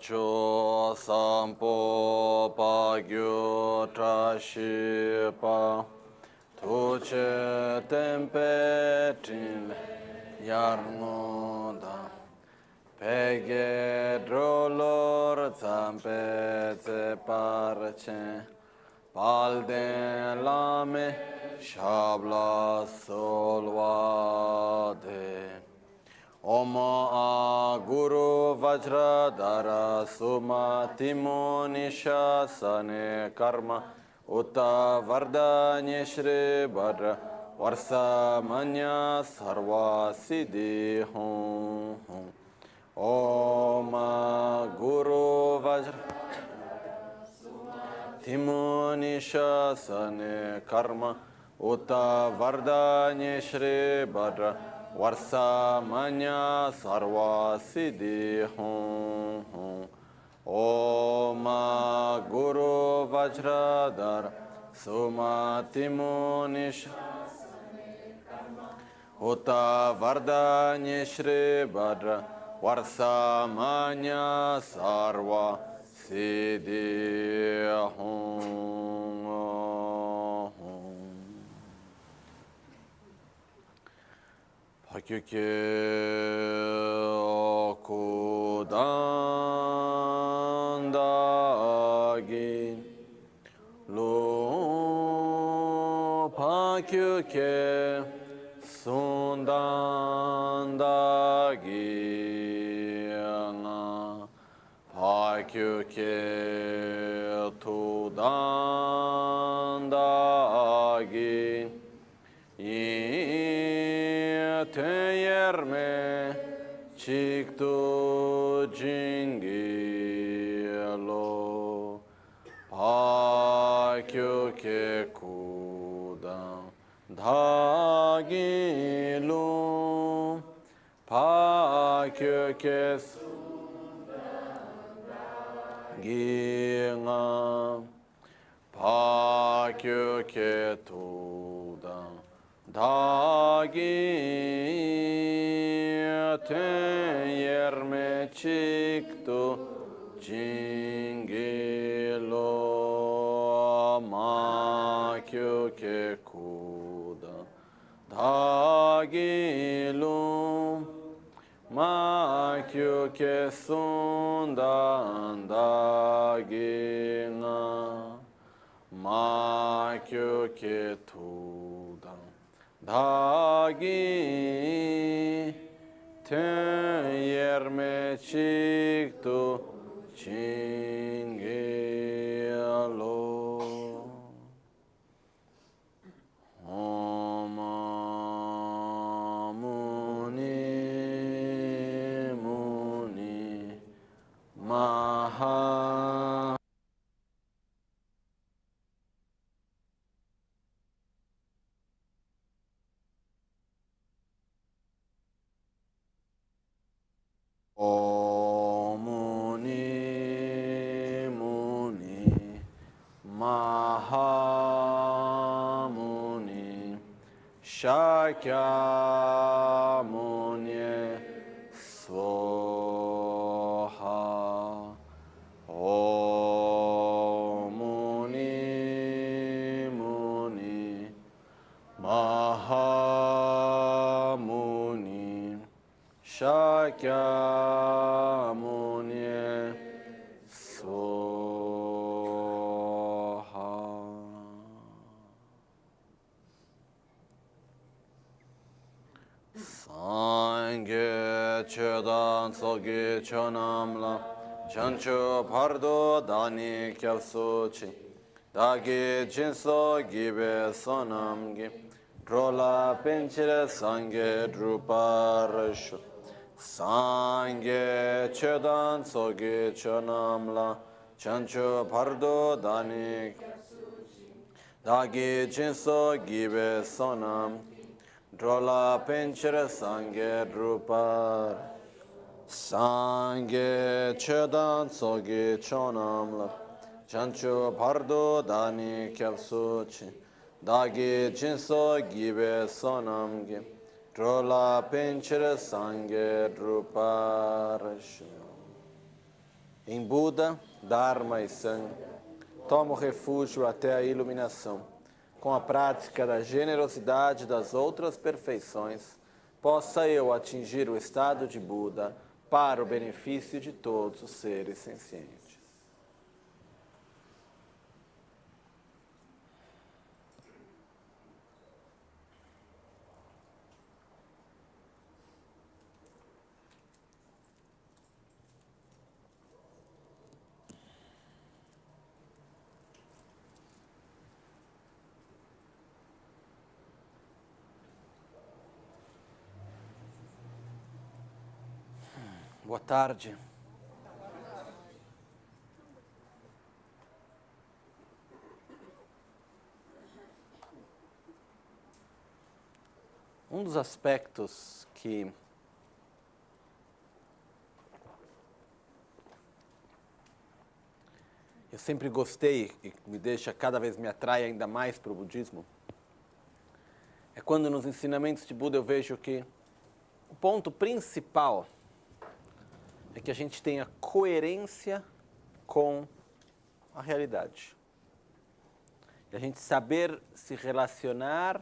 cho sampo pa gyu tra shi pa tu che tempe tin yar ngo da pe ge drolor zampe ze par che pal den lame shabla solvade Oma Guru Vajradhara Suma Timo Nishasane Karma Uta Vardanya Shri Bhadra Varsa Manya Sarva Siddhi Hum Oma Guru Vajradhara Timo Nishasane Karma Uta Vardanya Shri Bhadra Varsa Manya Sarva Siddhi Hum Om Guru Vajradhara Sumati Munish Uta Vardanya Shri Bhadra Varsa Manya Sarva Siddhi Hum Hakyuke okudandagi lo pakyuke sundandagi na pakyuke tudandagi Teyerme çiktu cingilo pakyuke kudan dagilo pakyuke ginga pakyuke tudan Dagi yerme çıktı cingilo makyuke kuda dagilo makyuke sundan dagina makyuke tudan Dagi ten yerme çıktı çingelo Oma muni muni maha Muni Muni Mahamuni Shakyamuni Swaha Om Muni Muni Mahamuni Shakyamuni Swaha Sangye Chedan Sogi Chonamla Chancho Pardo Dani Kyavsuchi Dagi Jinso Gibe Sonamgi Drola Pinchire Sangye Druparashu Sangye Chedan Sogi Chonamla Chancho Pardo Dani Dagi Jinso Gibe Sonam Drola Pinchire Sangye Drupar Sangye Chedan Sogi Chonamla Chancho Pardo Dani Kyavsuchi Dagi Jinso Gibe Sonamgi Drola Pinchire Sangye Druparashu em Buda, Dharma e Sangha, tomo refúgio até a iluminação. Com a prática da generosidade das outras perfeições, possa eu atingir o estado de Buda para o benefício de todos os seres sencientes. Boa tarde. Um dos aspectos que eu sempre gostei e cada vez me atrai ainda mais para o budismo é quando nos ensinamentos de Buda eu vejo que o ponto principal é que a gente tenha coerência com a realidade. E a gente saber se relacionar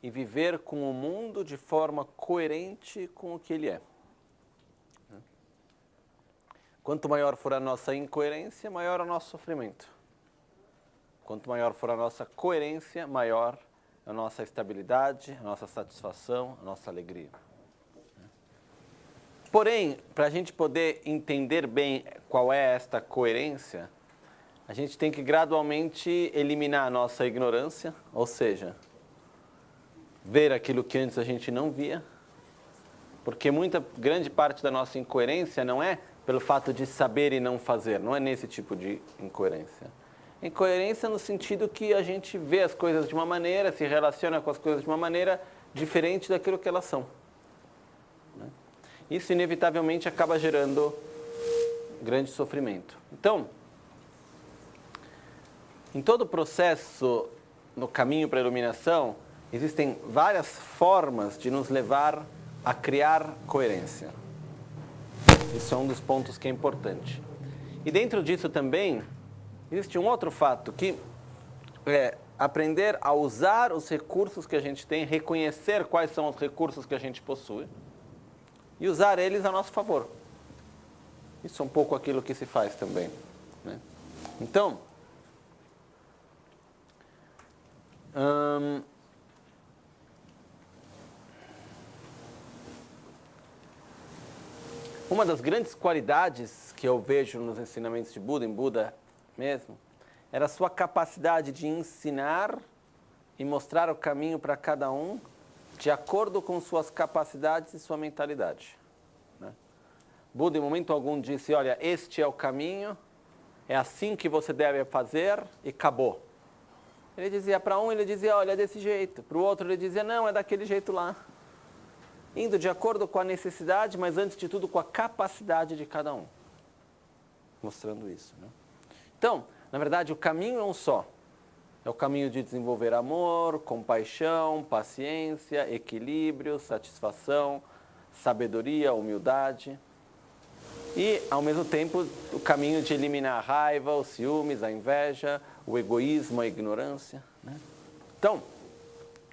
e viver com o mundo de forma coerente com o que ele é. Quanto maior for a nossa incoerência, maior é o nosso sofrimento. Quanto maior for a nossa coerência, maior é a nossa estabilidade, a nossa satisfação, a nossa alegria. Porém, para a gente poder entender bem qual é esta coerência, a gente tem que gradualmente eliminar a nossa ignorância, ou seja, ver aquilo que antes a gente não via, porque grande parte da nossa incoerência não é pelo fato de saber e não fazer, não é nesse tipo de incoerência. Incoerência no sentido que a gente vê as coisas de uma maneira, se relaciona com as coisas de uma maneira diferente daquilo que elas são. Isso inevitavelmente acaba gerando grande sofrimento. Então, em todo o processo, no caminho para a iluminação, existem várias formas de nos levar a criar coerência. Isso é um dos pontos que é importante. E dentro disso também, existe um outro fato, que é aprender a usar os recursos que a gente tem, reconhecer quais são os recursos que a gente possui, e usar eles a nosso favor. Isso é um pouco aquilo que se faz também, né? Então, uma das grandes qualidades que eu vejo nos ensinamentos de Buda, em Buda mesmo, era a sua capacidade de ensinar e mostrar o caminho para cada um de acordo com suas capacidades e sua mentalidade. Né? Buda, em momento algum, disse, olha, este é o caminho, é assim que você deve fazer e acabou. Ele dizia para um, ele dizia, olha, é desse jeito. Para o outro, ele dizia, não, é daquele jeito lá. Indo de acordo com a necessidade, mas antes de tudo com a capacidade de cada um. Mostrando isso. Né? Então, na verdade, o caminho é um só. É o caminho de desenvolver amor, compaixão, paciência, equilíbrio, satisfação, sabedoria, humildade. E, ao mesmo tempo, o caminho de eliminar a raiva, os ciúmes, a inveja, o egoísmo, a ignorância. Né? Então,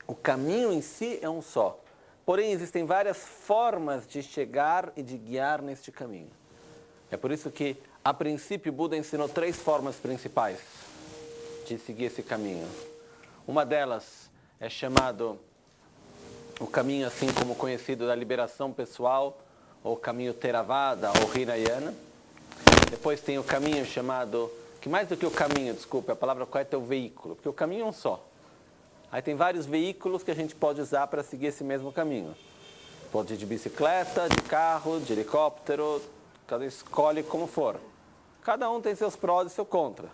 o caminho em si é um só. Porém, existem várias formas de chegar e de guiar neste caminho. É por isso que, a princípio, Buda ensinou 3 formas principais de seguir esse caminho. Uma delas é chamado o caminho assim como conhecido da liberação pessoal, ou caminho Theravada, ou Hinayana. Depois tem o caminho chamado, que mais do que o caminho, desculpe, a palavra correta é o veículo, porque o caminho é um só. Aí tem vários veículos que a gente pode usar para seguir esse mesmo caminho. Pode ir de bicicleta, de carro, de helicóptero, cada escolhe como for. Cada um tem seus prós e seus contras.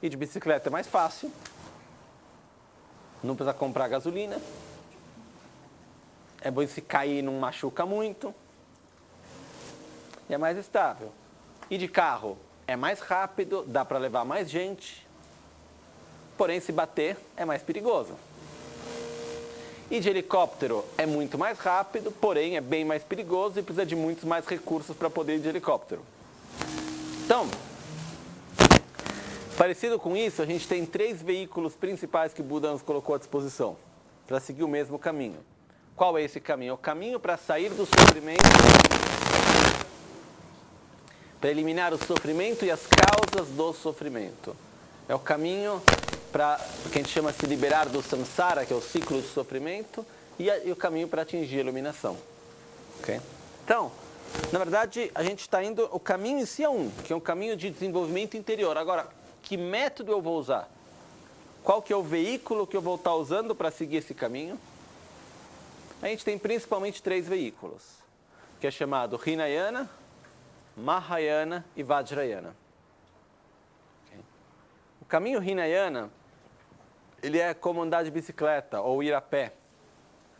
Ir de bicicleta é mais fácil, não precisa comprar gasolina, é bom se cair não machuca muito, e é mais estável. Ir de carro é mais rápido, dá para levar mais gente, porém se bater é mais perigoso. Ir de helicóptero é muito mais rápido, porém é bem mais perigoso e precisa de muitos mais recursos para poder ir de helicóptero. Então, parecido com isso, a gente tem 3 veículos principais que Buda nos colocou à disposição para seguir o mesmo caminho. Qual é esse caminho? É o caminho para sair do sofrimento, para eliminar o sofrimento e as causas do sofrimento. É o caminho para o que a gente chama de se liberar do samsara, que é o ciclo de sofrimento, e o caminho para atingir a iluminação. Okay? Então, na verdade, a gente está indo, o caminho em si é que é um caminho de desenvolvimento interior. Agora, que método eu vou usar? Qual que é o veículo que eu vou estar usando para seguir esse caminho? A gente tem principalmente 3 veículos, que é chamado Hinayana, Mahayana e Vajrayana. Okay. O caminho Hinayana, ele é como andar de bicicleta ou ir a pé.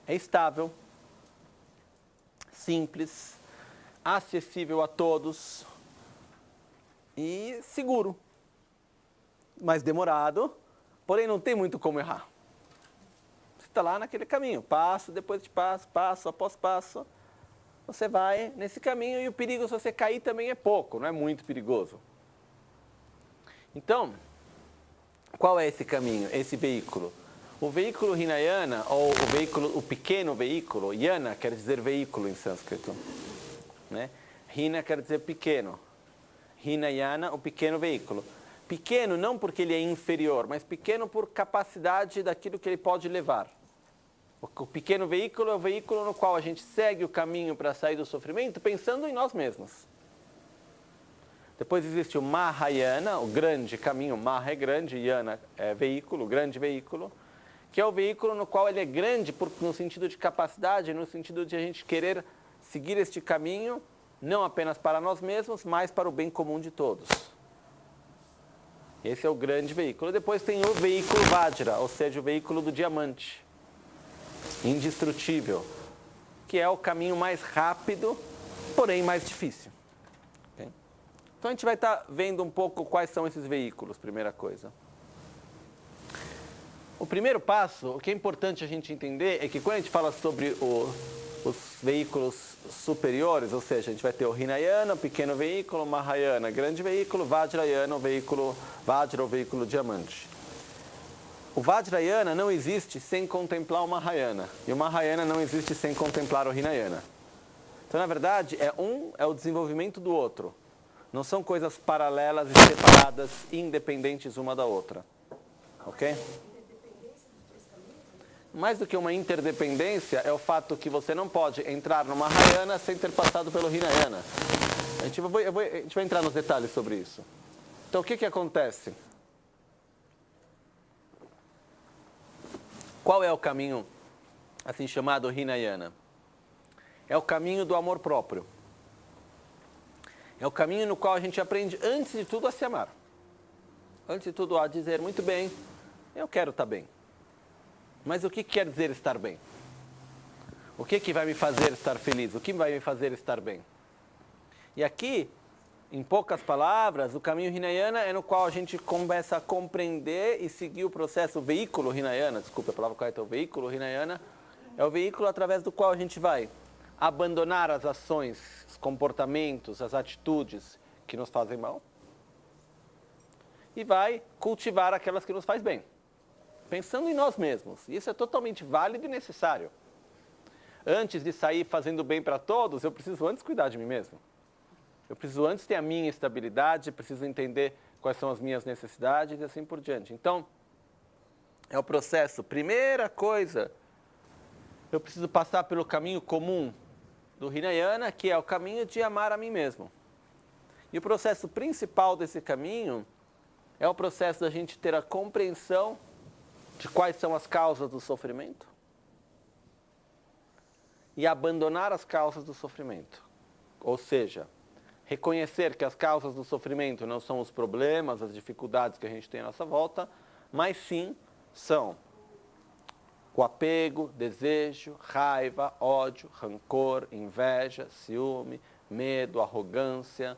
É estável, simples, acessível a todos e seguro. Mais demorado, porém não tem muito como errar. Você está lá naquele caminho, passo depois de passo, passo após passo. Você vai nesse caminho e o perigo se você cair também é pouco, não é muito perigoso. Então, qual é esse caminho, esse veículo? O veículo Hinayana, ou o pequeno veículo, Yana quer dizer veículo em sânscrito. Né? Hina quer dizer pequeno. Hinayana, o pequeno veículo. Pequeno não porque ele é inferior, mas pequeno por capacidade daquilo que ele pode levar. O pequeno veículo é o veículo no qual a gente segue o caminho para sair do sofrimento pensando em nós mesmos. Depois existe o Mahayana, o grande caminho. Maha é grande, Yana é veículo, grande veículo, que é o veículo no qual ele é grande no sentido de capacidade, no sentido de a gente querer seguir este caminho, não apenas para nós mesmos, mas para o bem comum de todos. Esse é o grande veículo. Depois tem o veículo Vajra, ou seja, o veículo do diamante, indestrutível, que é o caminho mais rápido, porém mais difícil. Okay? Então a gente vai estar vendo um pouco quais são esses veículos, primeira coisa. O primeiro passo, o que é importante a gente entender é que quando a gente fala sobre os veículos superiores, ou seja, a gente vai ter o Hinayana, o pequeno veículo, Mahayana, grande veículo, Vajrayana, o veículo Vajra, o veículo diamante. O Vajrayana não existe sem contemplar o Mahayana, e o Mahayana não existe sem contemplar o Hinayana. Então, na verdade, um é o desenvolvimento do outro. Não são coisas paralelas e separadas, independentes uma da outra. Ok? Mais do que uma interdependência, é o fato que você não pode entrar no Mahayana sem ter passado pelo Hinayana. A gente vai entrar nos detalhes sobre isso. Então, o que acontece? Qual é o caminho, assim chamado Hinayana? É o caminho do amor próprio. É o caminho no qual a gente aprende, antes de tudo, a se amar. Antes de tudo, a dizer, muito bem, eu quero estar bem. Mas o que quer dizer estar bem? O que vai me fazer estar feliz? O que vai me fazer estar bem? E aqui, em poucas palavras, o caminho Hinayana é no qual a gente começa a compreender e seguir o processo, o veículo Hinayana, desculpa a palavra correta, o veículo Hinayana, é o veículo através do qual a gente vai abandonar as ações, os comportamentos, as atitudes que nos fazem mal e vai cultivar aquelas que nos fazem bem, pensando em nós mesmos. Isso é totalmente válido e necessário. Antes de sair fazendo bem para todos, eu preciso antes cuidar de mim mesmo. Eu preciso antes ter a minha estabilidade, preciso entender quais são as minhas necessidades e assim por diante. Então, é o processo. Primeira coisa, eu preciso passar pelo caminho comum do Hinayana, que é o caminho de amar a mim mesmo. E o processo principal desse caminho é o processo da gente ter a compreensão de quais são as causas do sofrimento e abandonar as causas do sofrimento. Ou seja, reconhecer que as causas do sofrimento não são os problemas, as dificuldades que a gente tem à nossa volta, mas sim são o apego, desejo, raiva, ódio, rancor, inveja, ciúme, medo, arrogância,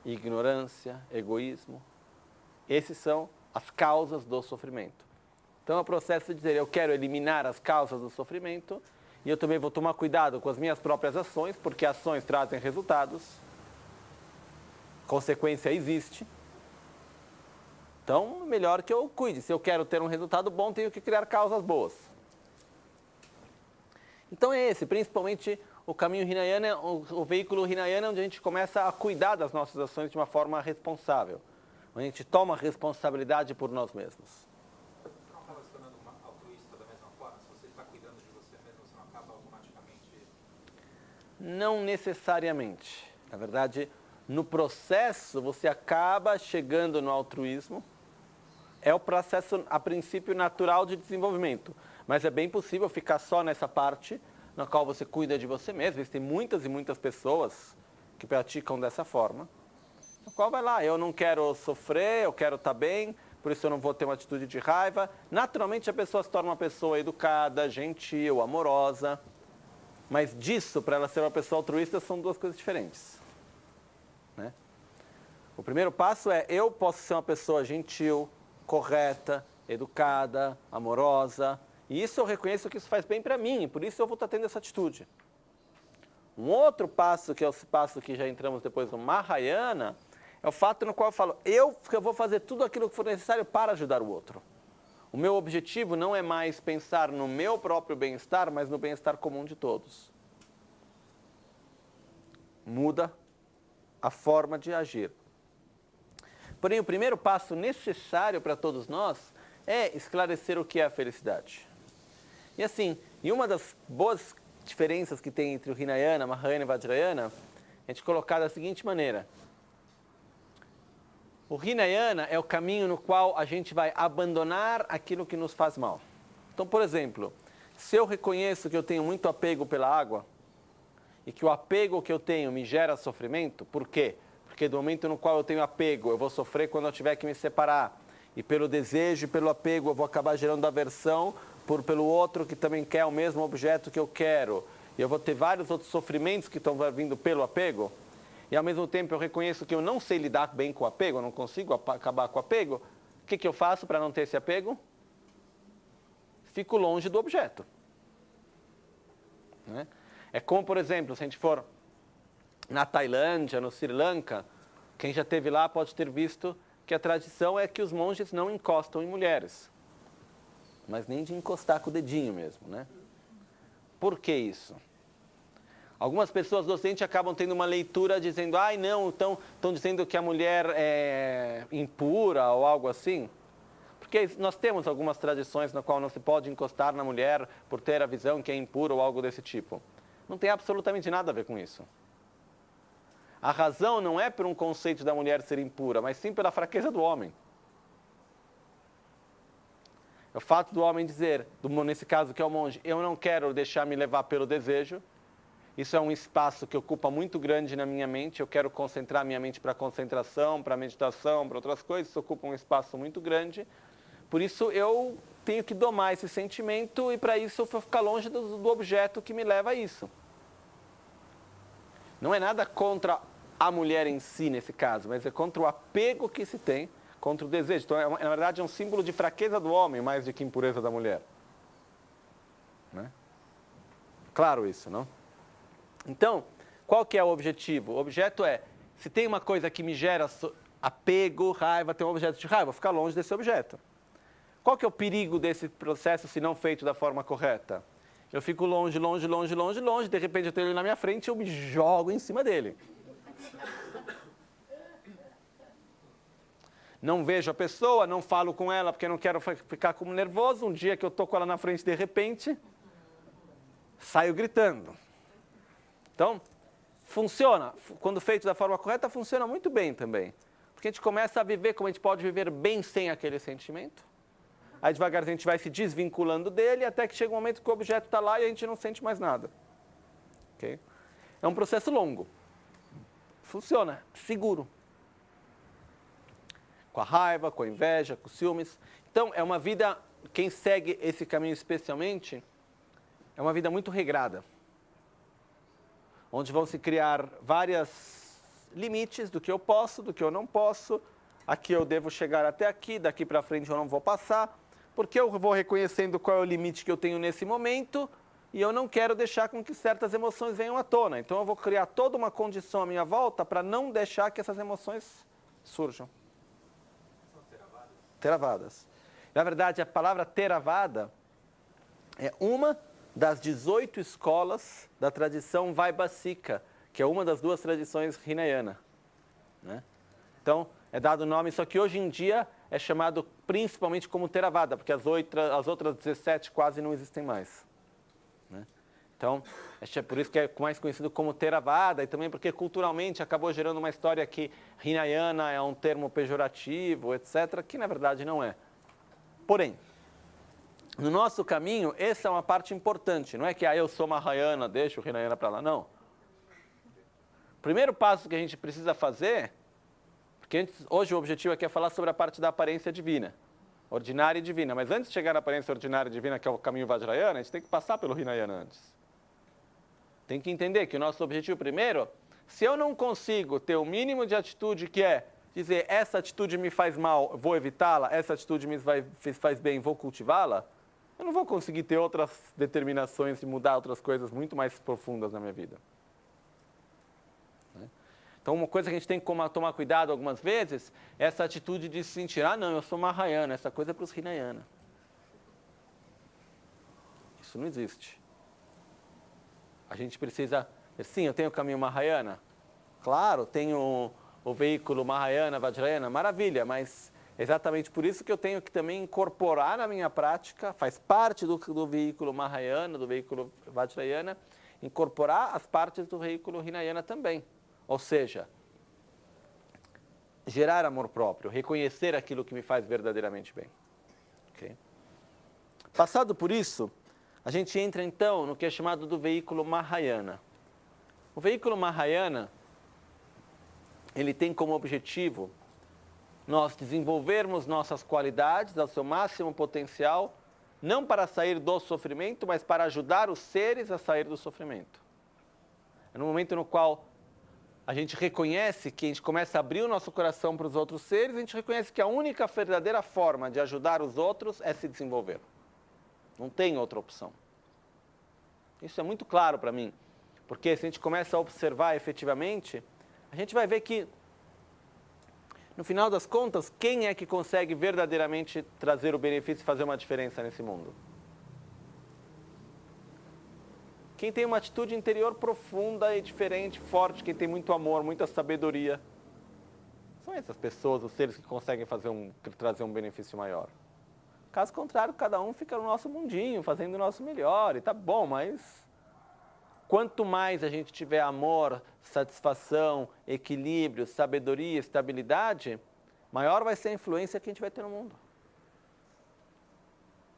ignorância, egoísmo. Esses são as causas do sofrimento. Então é o processo de dizer, eu quero eliminar as causas do sofrimento e eu também vou tomar cuidado com as minhas próprias ações, porque ações trazem resultados. consequência existe. Então, melhor que eu cuide. Se eu quero ter um resultado bom, tenho que criar causas boas. Então é esse, principalmente o caminho Hinayana, o veículo Hinayana, onde a gente começa a cuidar das nossas ações de uma forma responsável. Onde a gente toma responsabilidade por nós mesmos. Você não acaba se tornando altruísta da mesma forma? Se você está cuidando de você mesmo, você não acaba automaticamente... Não necessariamente. Na verdade, no processo, você acaba chegando no altruísmo. É o processo, a princípio, natural de desenvolvimento. Mas é bem possível ficar só nessa parte na qual você cuida de você mesmo. Existem muitas e muitas pessoas que praticam dessa forma. Na qual vai lá, eu não quero sofrer, eu quero estar bem, por isso eu não vou ter uma atitude de raiva. Naturalmente, a pessoa se torna uma pessoa educada, gentil, amorosa. Mas disso, para ela ser uma pessoa altruísta, são duas coisas diferentes. Né? O primeiro passo é, eu posso ser uma pessoa gentil, correta, educada, amorosa, e isso eu reconheço que isso faz bem para mim, por isso eu vou estar tendo essa atitude. Um outro passo, que é o passo que já entramos depois no Mahayana, é o fato no qual eu falo, eu vou fazer tudo aquilo que for necessário para ajudar o outro. O meu objetivo não é mais pensar no meu próprio bem-estar, mas no bem-estar comum de todos. Muda a forma de agir. Porém, o primeiro passo necessário para todos nós é esclarecer o que é a felicidade. E assim, e uma das boas diferenças que tem entre o Hinayana, Mahayana e Vajrayana, é a gente colocar da seguinte maneira. O Hinayana é o caminho no qual a gente vai abandonar aquilo que nos faz mal. Então, por exemplo, se eu reconheço que eu tenho muito apego pela água, e que o apego que eu tenho me gera sofrimento, por quê? Porque do momento no qual eu tenho apego, eu vou sofrer quando eu tiver que me separar. E pelo desejo e pelo apego, eu vou acabar gerando aversão pelo outro que também quer o mesmo objeto que eu quero. E eu vou ter vários outros sofrimentos que estão vindo pelo apego. E ao mesmo tempo eu reconheço que eu não sei lidar bem com o apego, eu não consigo acabar com o apego. O que eu faço para não ter esse apego? Fico longe do objeto. Né? É como, por exemplo, se a gente for na Tailândia, no Sri Lanka, quem já esteve lá pode ter visto que a tradição é que os monges não encostam em mulheres. Mas nem de encostar com o dedinho mesmo, né? Por que isso? Algumas pessoas do Ocidente acabam tendo uma leitura dizendo, ai não, estão dizendo que a mulher é impura ou algo assim. Porque nós temos algumas tradições na qual não se pode encostar na mulher por ter a visão que é impura ou algo desse tipo. Não tem absolutamente nada a ver com isso. A razão não é por um conceito da mulher ser impura, mas sim pela fraqueza do homem. É o fato do homem dizer, nesse caso que é o monge, eu não quero deixar me levar pelo desejo. Isso é um espaço que ocupa muito grande na minha mente. Eu quero concentrar minha mente para concentração, para meditação, para outras coisas. Isso ocupa um espaço muito grande. Por isso eu tenho que domar esse sentimento e para isso eu vou ficar longe do objeto que me leva a isso. Não é nada contra a mulher em si nesse caso, mas é contra o apego que se tem, contra o desejo. Então, na verdade, é um símbolo de fraqueza do homem, mais do que impureza da mulher. Né? Claro isso, não? Então, qual que é o objetivo? O objeto é, se tem uma coisa que me gera apego, raiva, tem um objeto de raiva, vou ficar longe desse objeto. Qual que é o perigo desse processo se não feito da forma correta? Eu fico longe, longe, longe, longe, longe, de repente eu tenho ele na minha frente e eu me jogo em cima dele. Não vejo a pessoa, não falo com ela porque não quero ficar como nervoso. Um dia que eu estou com ela na frente, de repente, saio gritando. Então, funciona. Quando feito da forma correta, funciona muito bem também. Porque a gente começa a viver como a gente pode viver bem sem aquele sentimento. Aí devagarzinho a gente vai se desvinculando dele até que chega um momento que o objeto está lá e a gente não sente mais nada. Okay? É um processo longo. Funciona, seguro. Com a raiva, com a inveja, com os ciúmes. Então, é uma vida, quem segue esse caminho especialmente, é uma vida muito regrada. Onde vão se criar vários limites do que eu posso, do que eu não posso. Aqui eu devo chegar até aqui, daqui para frente eu não vou passar. Porque eu vou reconhecendo qual é o limite que eu tenho nesse momento, e eu não quero deixar com que certas emoções venham à tona. Então eu vou criar toda uma condição à minha volta para não deixar que essas emoções surjam. São teravadas? Teravadas. Na verdade, a palavra Theravada é uma das 18 escolas da tradição Vaibhasika, que é uma das duas tradições Hinayana, né? Então, é dado o nome, só que hoje em dia é chamado principalmente como Theravada, porque as outras 17 quase não existem mais, né? Então, é por isso que é mais conhecido como Theravada, e também porque culturalmente acabou gerando uma história que Hinayana é um termo pejorativo, etc., que na verdade não é. Porém, no nosso caminho, essa é uma parte importante. Não é que eu sou Mahayana, deixa o Hinayana para lá, não. O primeiro passo que a gente precisa fazer, porque hoje o objetivo aqui é falar sobre a parte da aparência divina, ordinária e divina. Mas antes de chegar na aparência ordinária e divina, que é o caminho Vajrayana, a gente tem que passar pelo Hinayana antes. Tem que entender que o nosso objetivo primeiro, se eu não consigo ter o mínimo de atitude que é dizer, essa atitude me faz mal, vou evitá-la, essa atitude me faz bem, vou cultivá-la, eu não vou conseguir ter outras determinações de mudar outras coisas muito mais profundas na minha vida. Então, uma coisa que a gente tem que tomar cuidado algumas vezes é essa atitude de se sentir, não, eu sou Mahayana, essa coisa é para os Hinayana. Isso não existe. A gente precisa, sim, eu tenho o caminho Mahayana, claro, tenho o veículo Mahayana, Vajrayana, maravilha, mas exatamente por isso que eu tenho que também incorporar na minha prática, faz parte do veículo Mahayana, do veículo Vajrayana, incorporar as partes do veículo Hinayana também. Ou seja, gerar amor próprio, reconhecer aquilo que me faz verdadeiramente bem. Okay? Passado por isso, a gente entra então no que é chamado do veículo Mahayana. O veículo Mahayana, ele tem como objetivo nós desenvolvermos nossas qualidades ao seu máximo potencial, não para sair do sofrimento, mas para ajudar os seres a sair do sofrimento. É no momento no qual a gente reconhece que a gente começa a abrir o nosso coração para os outros seres, a gente reconhece que a única verdadeira forma de ajudar os outros é se desenvolver. Não tem outra opção. Isso é muito claro para mim, porque se a gente começa a observar efetivamente, a gente vai ver que, no final das contas, quem é que consegue verdadeiramente trazer o benefício e fazer uma diferença nesse mundo? Quem tem uma atitude interior profunda e diferente, forte, quem tem muito amor, muita sabedoria. São essas pessoas, os seres que conseguem trazer um benefício maior. Caso contrário, cada um fica no nosso mundinho, fazendo o nosso melhor, e tá bom, mas quanto mais a gente tiver amor, satisfação, equilíbrio, sabedoria, estabilidade, maior vai ser a influência que a gente vai ter no mundo.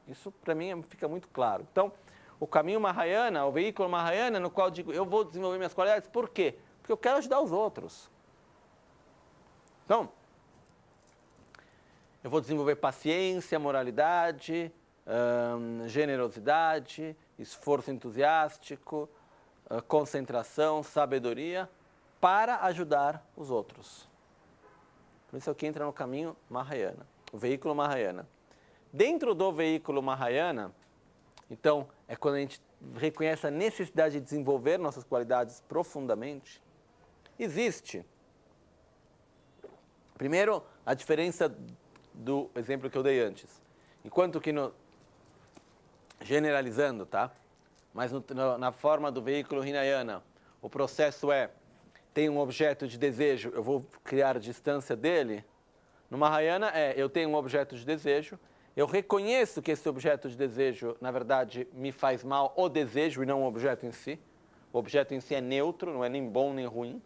Isso, para mim, fica muito claro. Então, o caminho Mahayana, o veículo Mahayana, no qual eu digo, eu vou desenvolver minhas qualidades, por quê? Porque eu quero ajudar os outros. Então, eu vou desenvolver paciência, moralidade, generosidade, esforço entusiástico, concentração, sabedoria, para ajudar os outros. Por isso é o que entra no caminho Mahayana, o veículo Mahayana. Dentro do veículo Mahayana, então, é quando a gente reconhece a necessidade de desenvolver nossas qualidades profundamente. Existe, primeiro, a diferença do exemplo que eu dei antes. Enquanto que, generalizando, tá? Mas na forma do veículo Hinayana, o processo tem um objeto de desejo, eu vou criar distância dele. No Mahayana eu tenho um objeto de desejo, eu reconheço que esse objeto de desejo, na verdade, me faz mal o desejo e não o objeto em si. O objeto em si é neutro, não é nem bom nem ruim.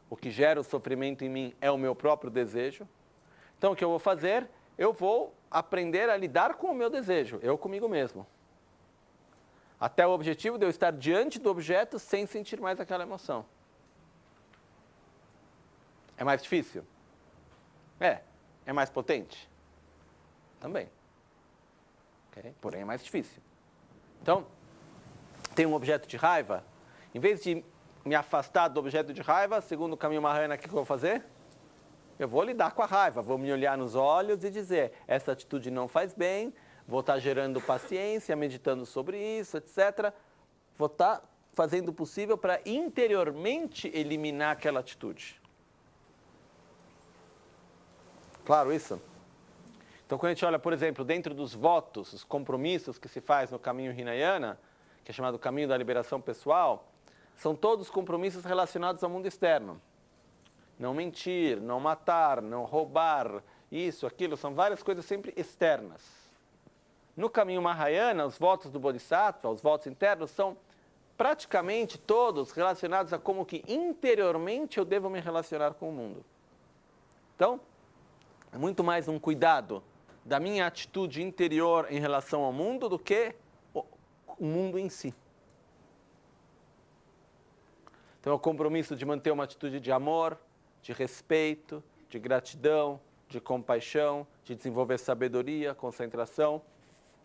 O que gera o sofrimento em mim é o meu próprio desejo. Então, o que eu vou fazer? Eu vou aprender a lidar com o meu desejo, eu comigo mesmo. Até o objetivo de eu estar diante do objeto sem sentir mais aquela emoção. É mais difícil? É mais potente? Também. Okay? Porém, é mais difícil. Então, tem um objeto de raiva. Em vez de me afastar do objeto de raiva, segundo o caminho Mahayana, o que eu vou fazer? Eu vou lidar com a raiva, vou me olhar nos olhos e dizer, essa atitude não faz bem, vou estar gerando paciência, meditando sobre isso, etc. Vou estar fazendo o possível para interiormente eliminar aquela atitude. Claro isso? Então, quando a gente olha, por exemplo, dentro dos votos, os compromissos que se faz no caminho Hinayana, que é chamado caminho da liberação pessoal, são todos compromissos relacionados ao mundo externo. Não mentir, não matar, não roubar, isso, aquilo, são várias coisas sempre externas. No caminho Mahayana, os votos do Bodhisattva, os votos internos, são praticamente todos relacionados a como que interiormente eu devo me relacionar com o mundo. Então, é muito mais um cuidado da minha atitude interior em relação ao mundo do que o mundo em si. Então, é o compromisso de manter uma atitude de amor, de respeito, de gratidão, de compaixão, de desenvolver sabedoria, concentração.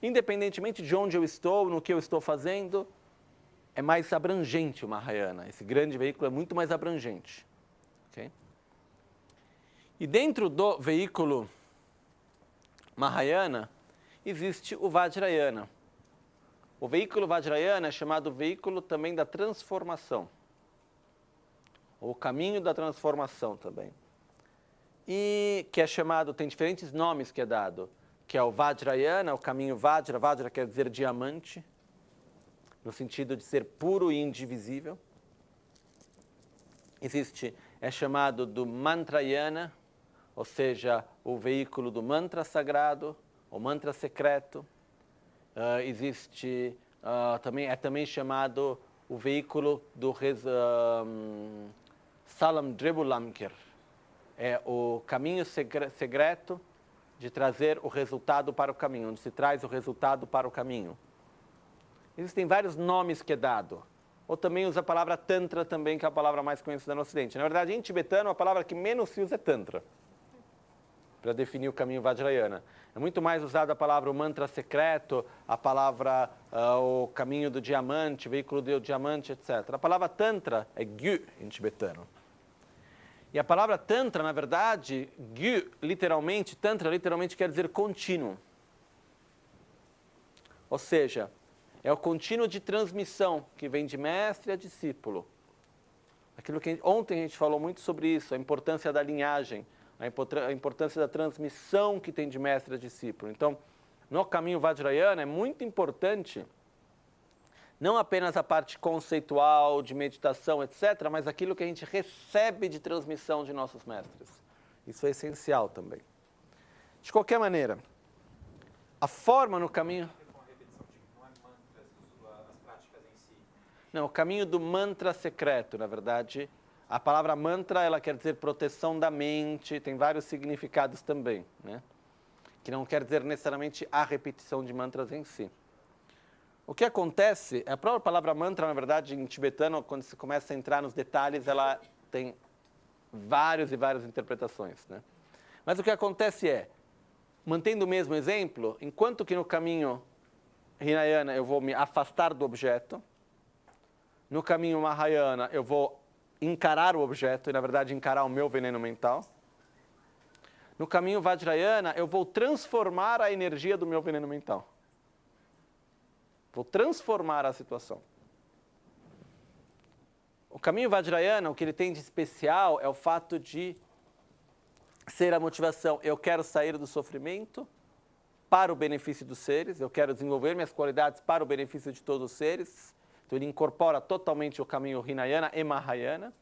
Independentemente de onde eu estou, no que eu estou fazendo, é mais abrangente o Mahayana. Esse grande veículo é muito mais abrangente. Okay? E dentro do veículo Mahayana, existe o Vajrayana. O veículo Vajrayana é chamado veículo também da transformação. Ou o caminho da transformação também. E que é chamado, tem diferentes nomes que é dado, que é o Vajrayana, o caminho Vajra, Vajra quer dizer diamante, no sentido de ser puro e indivisível. É chamado do Mantrayana, ou seja, o veículo do mantra sagrado, o mantra secreto. É também chamado o veículo do Salam Drebulamkir. É o caminho secreto de trazer o resultado para o caminho, onde se traz o resultado para o caminho. Existem vários nomes que é dado. Ou também usa a palavra Tantra também, que é a palavra mais conhecida no Ocidente. Na verdade, em tibetano, a palavra que menos se usa é Tantra, para definir o caminho Vajrayana. É muito mais usada a palavra o mantra secreto, a palavra o caminho do diamante, veículo do diamante, etc. A palavra Tantra é Gyu em tibetano. E a palavra Tantra, na verdade, Gyu, literalmente, Tantra literalmente quer dizer contínuo. Ou seja, é o contínuo de transmissão que vem de mestre a discípulo. Aquilo que ontem a gente falou muito sobre isso, a importância da linhagem, a importância da transmissão que tem de mestre a discípulo. Então, no caminho Vajrayana é muito importante não apenas a parte conceitual, de meditação, etc., mas aquilo que a gente recebe de transmissão de nossos mestres. Isso é essencial também. De qualquer maneira, a forma no caminho... Com a repetição de não é mantras, as práticas em si. Não, o caminho do mantra secreto, na verdade. A palavra mantra, ela quer dizer proteção da mente, tem vários significados também, né? Que não quer dizer necessariamente a repetição de mantras em si. O que acontece, a própria palavra mantra, na verdade, em tibetano, quando se começa a entrar nos detalhes, ela tem várias e várias interpretações, né? Mas o que acontece é, mantendo o mesmo exemplo, enquanto que no caminho Hinayana eu vou me afastar do objeto, no caminho Mahayana eu vou encarar o objeto, e na verdade encarar o meu veneno mental. No caminho Vajrayana eu vou transformar a energia do meu veneno mental. Vou transformar a situação. O caminho Vajrayana, o que ele tem de especial é o fato de ser a motivação. Eu quero sair do sofrimento para o benefício dos seres, eu quero desenvolver minhas qualidades para o benefício de todos os seres. Então ele incorpora totalmente o caminho Hinayana e Mahayana.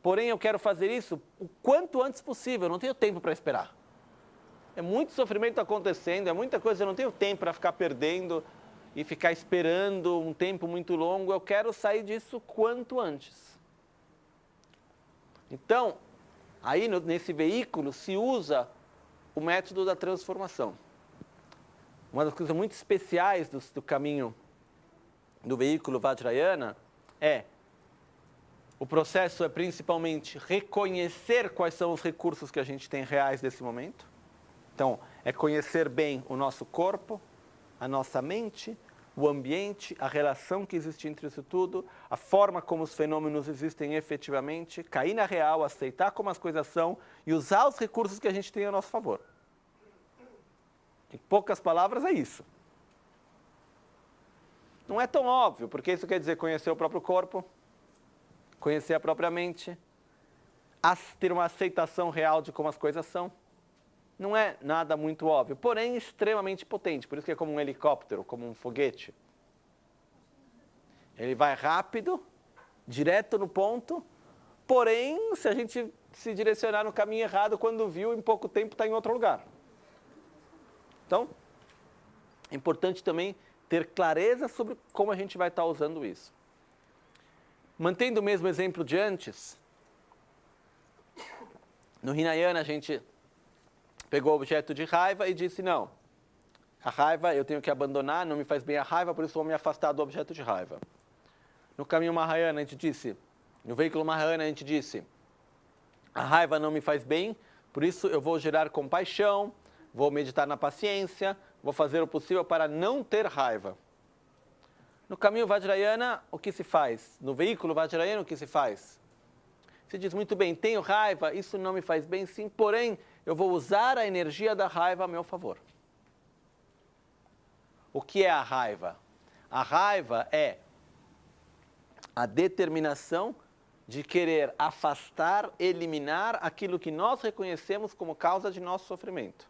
Porém, eu quero fazer isso o quanto antes possível, eu não tenho tempo para esperar. É muito sofrimento acontecendo, é muita coisa, eu não tenho tempo para ficar perdendo e ficar esperando um tempo muito longo, eu quero sair disso quanto antes. Então, aí nesse veículo se usa o método da transformação. Uma das coisas muito especiais do caminho do veículo Vajrayana o processo é principalmente reconhecer quais são os recursos que a gente tem reais nesse momento. Então, é conhecer bem o nosso corpo, a nossa mente, o ambiente, a relação que existe entre isso tudo, a forma como os fenômenos existem efetivamente, cair na real, aceitar como as coisas são e usar os recursos que a gente tem a nosso favor. Em poucas palavras, é isso. Não é tão óbvio, porque isso quer dizer conhecer o próprio corpo, conhecer a própria mente, ter uma aceitação real de como as coisas são. Não é nada muito óbvio, porém extremamente potente. Por isso que é como um helicóptero, como um foguete. Ele vai rápido, direto no ponto, porém, se a gente se direcionar no caminho errado, quando viu, em pouco tempo está em outro lugar. Então, é importante também ter clareza sobre como a gente vai estar usando isso. Mantendo o mesmo exemplo de antes, no Hinayana a gente pegou o objeto de raiva e disse, não, a raiva eu tenho que abandonar, não me faz bem a raiva, por isso vou me afastar do objeto de raiva. No caminho Mahayana a gente disse, no veículo Mahayana a gente disse, a raiva não me faz bem, por isso eu vou gerar compaixão, vou meditar na paciência, vou fazer o possível para não ter raiva. No caminho Vajrayana, o que se faz? No veículo Vajrayana, o que se faz? Se diz muito bem, tenho raiva, isso não me faz bem, sim, porém, eu vou usar a energia da raiva a meu favor. O que é a raiva? A raiva é a determinação de querer afastar, eliminar aquilo que nós reconhecemos como causa de nosso sofrimento.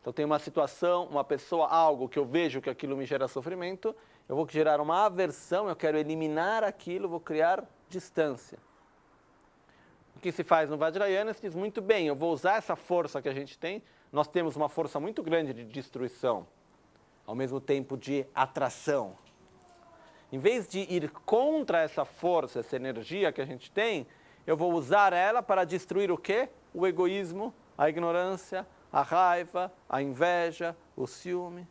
Então tem uma situação, uma pessoa, algo que eu vejo que aquilo me gera sofrimento, eu vou gerar uma aversão, eu quero eliminar aquilo, vou criar distância. O que se faz no Vajrayana, se diz muito bem, eu vou usar essa força que a gente tem, nós temos uma força muito grande de destruição, ao mesmo tempo de atração. Em vez de ir contra essa força, essa energia que a gente tem, eu vou usar ela para destruir o quê? O egoísmo, a ignorância, a raiva, a inveja, o ciúme.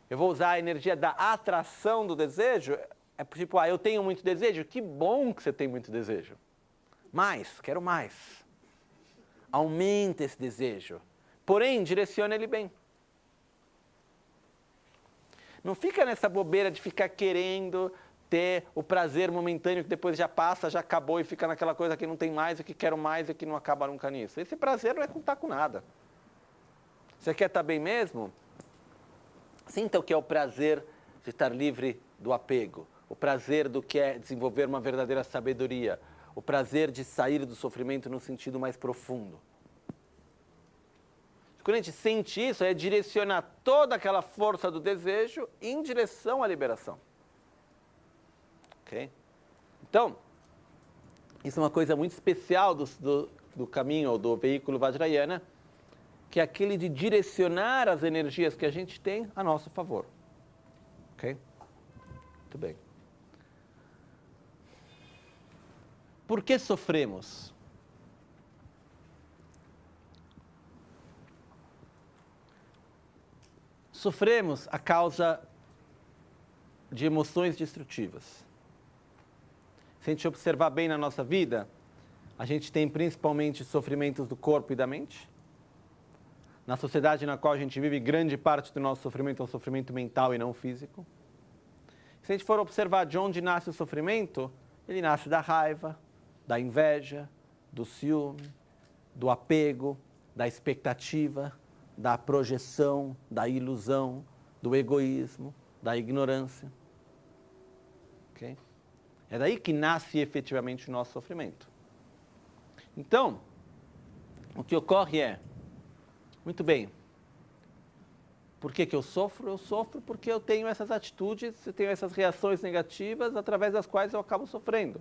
Eu vou usar a energia da atração do desejo. É tipo, eu tenho muito desejo. Que bom que você tem muito desejo. Mais, quero mais. Aumenta esse desejo. Porém, direciona ele bem. Não fica nessa bobeira de ficar querendo ter o prazer momentâneo que depois já passa, já acabou e fica naquela coisa que não tem mais, e que quero mais e que não acaba nunca nisso. Esse prazer não é contar com nada. Você quer estar bem mesmo? Sinta o que é o prazer de estar livre do apego. O prazer do que é desenvolver uma verdadeira sabedoria. O prazer de sair do sofrimento no sentido mais profundo. Quando a gente sente isso, é direcionar toda aquela força do desejo em direção à liberação. Ok? Então, isso é uma coisa muito especial do caminho, ou do veículo Vajrayana, que é aquele de direcionar as energias que a gente tem a nosso favor. Ok? Muito bem. Por que sofremos? Sofremos a causa de emoções destrutivas. Se a gente observar bem na nossa vida, a gente tem principalmente sofrimentos do corpo e da mente. Na sociedade na qual a gente vive, grande parte do nosso sofrimento é um sofrimento mental e não físico. Se a gente for observar de onde nasce o sofrimento, ele nasce da raiva, da inveja, do ciúme, do apego, da expectativa, da projeção, da ilusão, do egoísmo, da ignorância. Okay? É daí que nasce efetivamente o nosso sofrimento. Então, o que ocorre é, muito bem, por que que eu sofro? Eu sofro porque eu tenho essas atitudes, eu tenho essas reações negativas através das quais eu acabo sofrendo.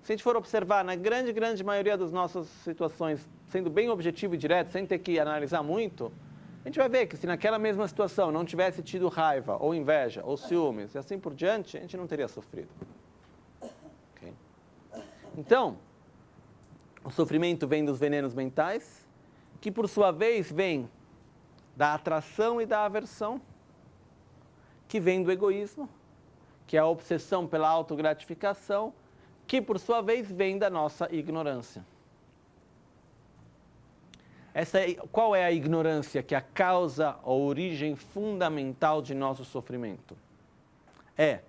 Se a gente for observar, na grande maioria das nossas situações, sendo bem objetivo e direto, sem ter que analisar muito, a gente vai ver que se naquela mesma situação não tivesse tido raiva, ou inveja, ou ciúmes, e assim por diante, a gente não teria sofrido. Okay? Então, o sofrimento vem dos venenos mentais, que por sua vez vem da atração e da aversão, que vem do egoísmo, que é a obsessão pela autogratificação, que por sua vez vem da nossa ignorância. Qual é a ignorância que é a causa, a origem fundamental de nosso sofrimento? É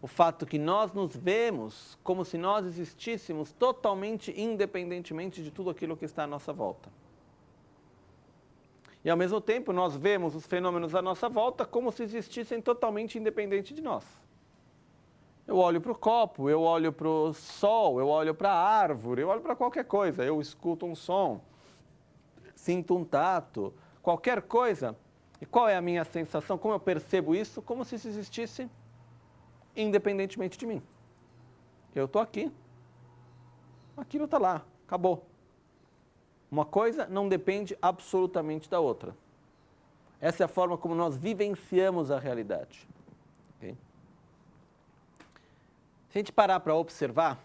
o fato que nós nos vemos como se nós existíssemos totalmente independentemente de tudo aquilo que está à nossa volta. E ao mesmo tempo nós vemos os fenômenos à nossa volta como se existissem totalmente independente de nós. Eu olho para o copo, eu olho para o sol, eu olho para a árvore, eu olho para qualquer coisa, eu escuto um som, sinto um tato, qualquer coisa. E qual é a minha sensação? Como eu percebo isso? Como se isso existisse independentemente de mim. Eu estou aqui, aquilo está lá, acabou. Uma coisa não depende absolutamente da outra. Essa é a forma como nós vivenciamos a realidade. Okay? Se a gente parar para observar,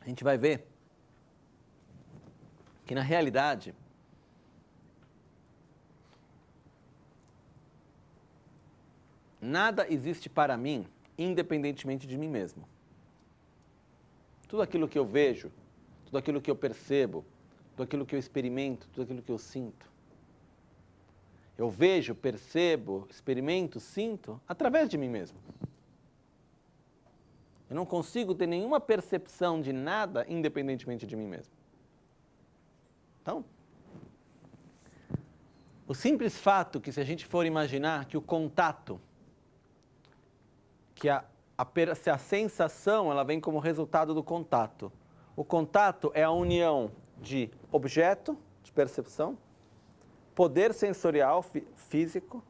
a gente vai ver que na realidade nada existe para mim independentemente de mim mesmo. Tudo aquilo que eu vejo, tudo aquilo que eu percebo, tudo aquilo que eu experimento, tudo aquilo que eu sinto. Eu vejo, percebo, experimento, sinto através de mim mesmo. Eu não consigo ter nenhuma percepção de nada independentemente de mim mesmo. Então, o simples fato que se a gente for imaginar que o contato, que se a sensação ela vem como resultado do contato. O contato é a união de objeto, de percepção, poder sensorial, físico,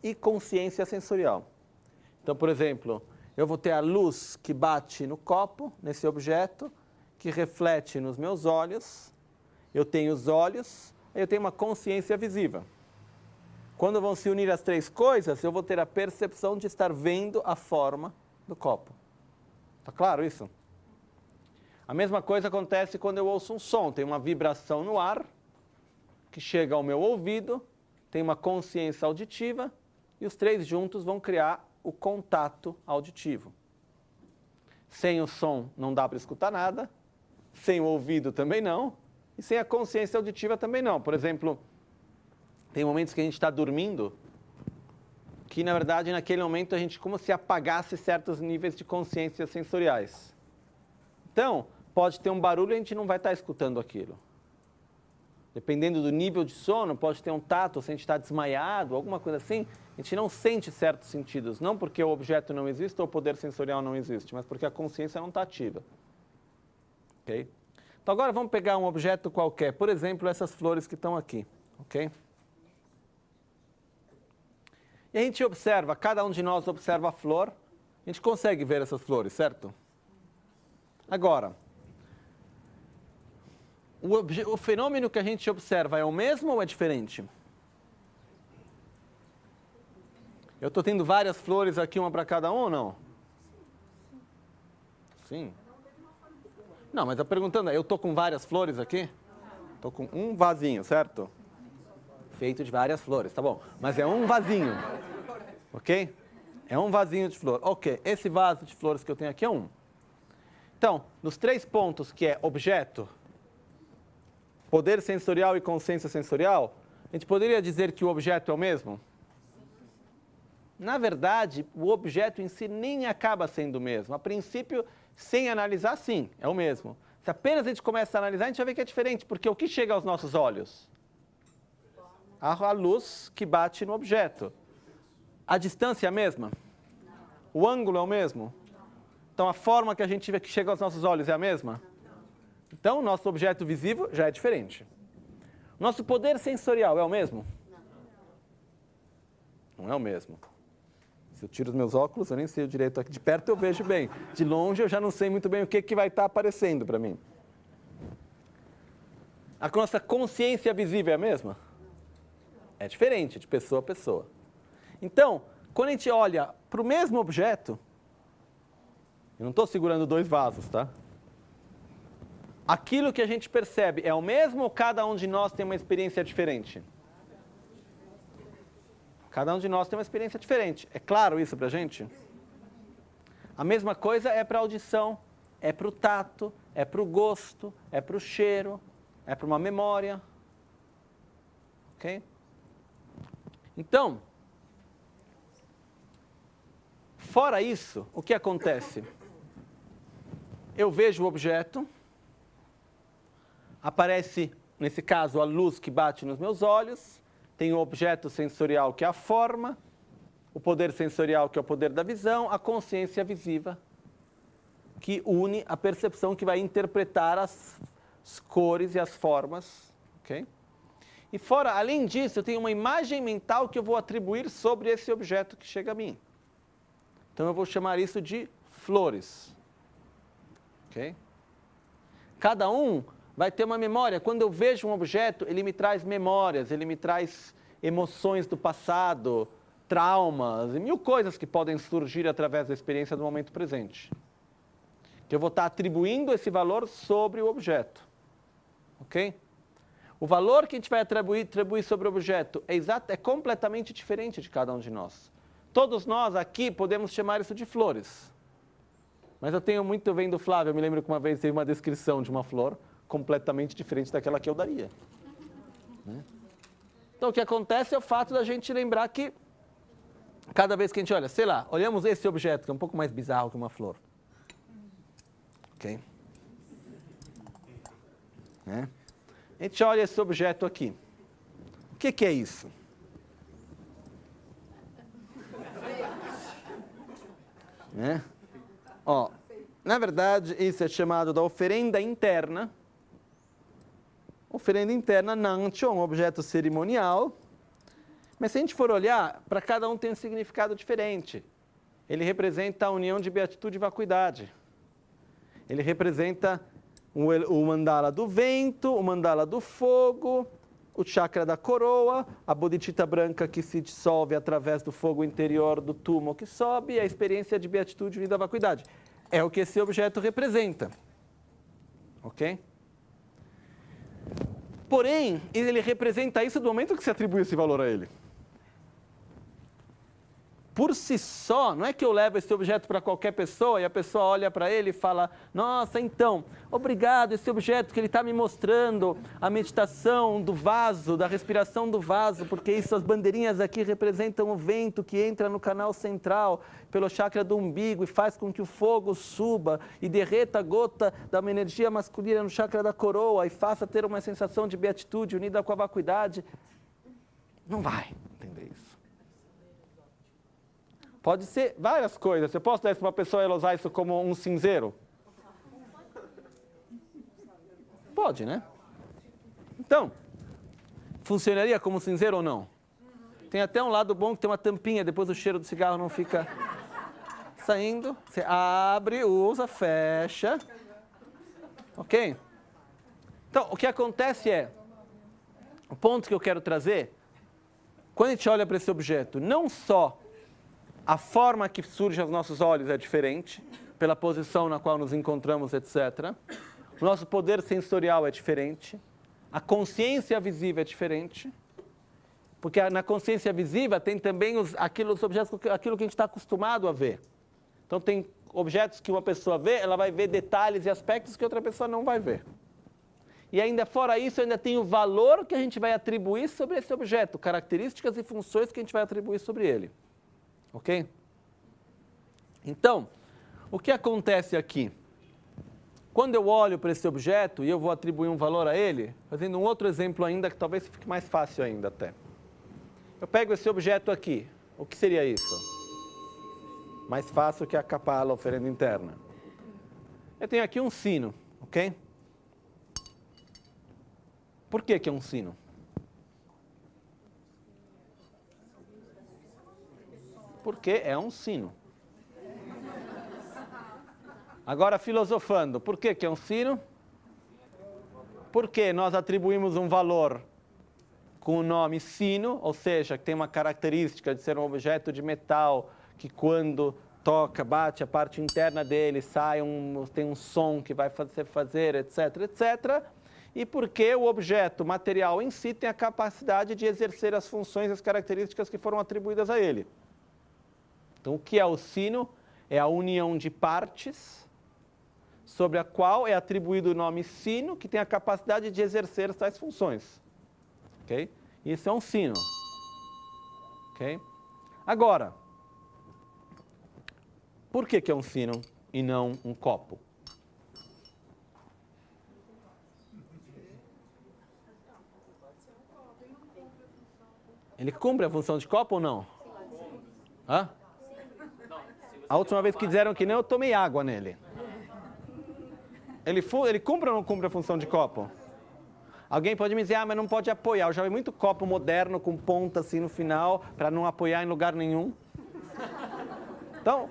e consciência sensorial. Então, por exemplo, eu vou ter a luz que bate no copo, nesse objeto, que reflete nos meus olhos, eu tenho os olhos, eu tenho uma consciência visível. Quando vão se unir as três coisas, eu vou ter a percepção de estar vendo a forma do copo. Está claro isso? A mesma coisa acontece quando eu ouço um som. Tem uma vibração no ar que chega ao meu ouvido, tem uma consciência auditiva e os três juntos vão criar o contato auditivo. Sem o som não dá para escutar nada, sem o ouvido também não, e sem a consciência auditiva também não. Por exemplo, tem momentos que a gente está dormindo que, na verdade, naquele momento a gente como se apagasse certos níveis de consciência sensoriais. Então, pode ter um barulho e a gente não vai estar escutando aquilo. Dependendo do nível de sono, pode ter um tato, se a gente está desmaiado, alguma coisa assim, a gente não sente certos sentidos. Não porque o objeto não existe ou o poder sensorial não existe, mas porque a consciência não está ativa. Okay? Então, agora vamos pegar um objeto qualquer. Por exemplo, essas flores que estão aqui. Okay? E a gente observa, cada um de nós observa a flor, a gente consegue ver essas flores, certo? Agora, o fenômeno que a gente observa é o mesmo ou é diferente? Eu estou tendo várias flores aqui, uma para cada um ou não? Sim. Não, mas a perguntando é, eu estou com várias flores aqui? Estou com um vasinho, certo? Feito de várias flores, tá bom. Mas é um vasinho, ok? É um vasinho de flor. Ok, esse vaso de flores que eu tenho aqui é um. Então, nos três pontos que é objeto, poder sensorial e consciência sensorial, a gente poderia dizer que o objeto é o mesmo? Na verdade, o objeto em si nem acaba sendo o mesmo. A princípio, sem analisar, sim, é o mesmo. Se apenas a gente começa a analisar, a gente vai ver que é diferente, porque o que chega aos nossos olhos? A luz que bate no objeto. A distância é a mesma? O ângulo é o mesmo? Então, a forma que a gente vê que chega aos nossos olhos é a mesma? Então, o nosso objeto visível já é diferente. Nosso poder sensorial é o mesmo? Não é o mesmo. Se eu tiro os meus óculos, eu nem sei o direito aqui. De perto eu vejo bem. De longe eu já não sei muito bem o que vai estar aparecendo para mim. A nossa consciência visível é a mesma? É diferente de pessoa a pessoa. Então, quando a gente olha para o mesmo objeto, eu não estou segurando dois vasos, tá? Aquilo que a gente percebe é o mesmo ou cada um de nós tem uma experiência diferente? Cada um de nós tem uma experiência diferente. É claro isso para a gente? A mesma coisa é para a audição, é para o tato, é para o gosto, é para o cheiro, é para uma memória. Ok? Então, fora isso, o que acontece? Eu vejo o objeto, aparece, nesse caso, a luz que bate nos meus olhos, tem o objeto sensorial que é a forma, o poder sensorial que é o poder da visão, a consciência visiva, que une a percepção que vai interpretar as cores e as formas. Okay? E fora, além disso, eu tenho uma imagem mental que eu vou atribuir sobre esse objeto que chega a mim. Então eu vou chamar isso de flores. Okay? Cada um vai ter uma memória. Quando eu vejo um objeto, ele me traz memórias, ele me traz emoções do passado, traumas e mil coisas que podem surgir através da experiência do momento presente. Que eu vou estar atribuindo esse valor sobre o objeto. Ok? O valor que a gente vai atribuir sobre o objeto é completamente diferente de cada um de nós. Todos nós aqui podemos chamar isso de flores. Mas eu tenho muito vendo Flávio, eu me lembro que uma vez teve uma descrição de uma flor completamente diferente daquela que eu daria. Então o que acontece é o fato da gente lembrar que cada vez que a gente olha, sei lá, olhamos esse objeto que é um pouco mais bizarro que uma flor. Ok? A gente olha esse objeto aqui. O que é isso? Ó, na verdade, isso é chamado da oferenda interna. Oferenda interna, nancho, é um objeto cerimonial. Mas se a gente for olhar, para cada um tem um significado diferente. Ele representa a união de beatitude e vacuidade. Ele representa o mandala do vento, o mandala do fogo, o chakra da coroa, a bodhicitta branca que se dissolve através do fogo interior do túmulo que sobe, e a experiência de beatitude unida à vacuidade. É o que esse objeto representa. Ok? Porém, ele representa isso do momento que se atribui esse valor a ele. Por si só, não é que eu levo esse objeto para qualquer pessoa e a pessoa olha para ele e fala, nossa, então, obrigado, esse objeto que ele está me mostrando, a meditação do vaso, da respiração do vaso, porque isso, as bandeirinhas aqui representam o vento que entra no canal central, pelo chakra do umbigo e faz com que o fogo suba e derreta a gota da energia masculina no chakra da coroa e faça ter uma sensação de beatitude unida com a vacuidade. Não vai entender isso. Pode ser várias coisas. Eu posso dar isso para uma pessoa e ela usar isso como um cinzeiro? Pode, né? Então, funcionaria como cinzeiro ou não? Tem até um lado bom que tem uma tampinha, depois o cheiro do cigarro não fica saindo. Você abre, usa, fecha. Ok? Então, o que acontece é, o ponto que eu quero trazer, quando a gente olha para esse objeto, não só a forma que surge aos nossos olhos é diferente, pela posição na qual nos encontramos, etc. O nosso poder sensorial é diferente. A consciência visível é diferente. Porque na consciência visível tem também aqueles objetos, aquilo que a gente está acostumado a ver. Então tem objetos que uma pessoa vê, ela vai ver detalhes e aspectos que outra pessoa não vai ver. E ainda fora isso, ainda tem o valor que a gente vai atribuir sobre esse objeto, características e funções que a gente vai atribuir sobre ele. Ok? Então, o que acontece aqui? Quando eu olho para esse objeto e eu vou atribuir um valor a ele, fazendo um outro exemplo ainda, que talvez fique mais fácil ainda até. Eu pego esse objeto aqui. O que seria isso? Mais fácil que a kapala, a oferenda interna. Eu tenho aqui um sino, ok? Por que é um sino? Porque é um sino. Agora, filosofando, por que é um sino? Porque nós atribuímos um valor com o nome sino, ou seja, que tem uma característica de ser um objeto de metal, que quando toca, bate a parte interna dele, tem um som que vai fazer, etc, etc. E porque o objeto material em si tem a capacidade de exercer as funções e as características que foram atribuídas a ele. Então, o que é o sino? É a união de partes sobre a qual é atribuído o nome sino, que tem a capacidade de exercer tais funções. Ok? Isso é um sino. Ok? Agora, por que é um sino e não um copo? Ele cumpre a função de copo ou não? Hã? A última vez que disseram que não, eu tomei água nele. Ele cumpre ou não cumpre a função de copo? Alguém pode me dizer, mas não pode apoiar. Eu já vi muito copo moderno com ponta assim no final, para não apoiar em lugar nenhum. Então,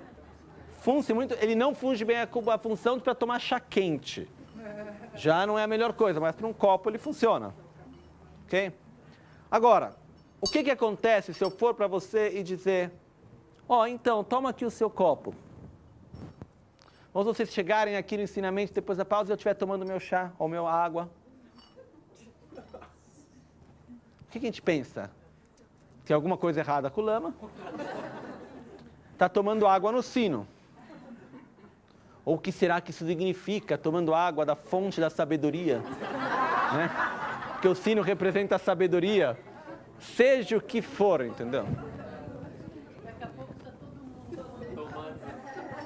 ele não funge bem a função para tomar chá quente. Já não é a melhor coisa, mas para um copo ele funciona. Ok? Agora, o que acontece se eu for para você e dizer, então, toma aqui o seu copo. Ou vocês chegarem aqui no ensinamento depois da pausa e eu estiver tomando meu chá ou minha água. O que a gente pensa? Tem alguma coisa errada com o lama? Está tomando água no sino. Ou o que será que isso significa, tomando água da fonte da sabedoria? Né? Porque o sino representa a sabedoria. Seja o que for, entendeu?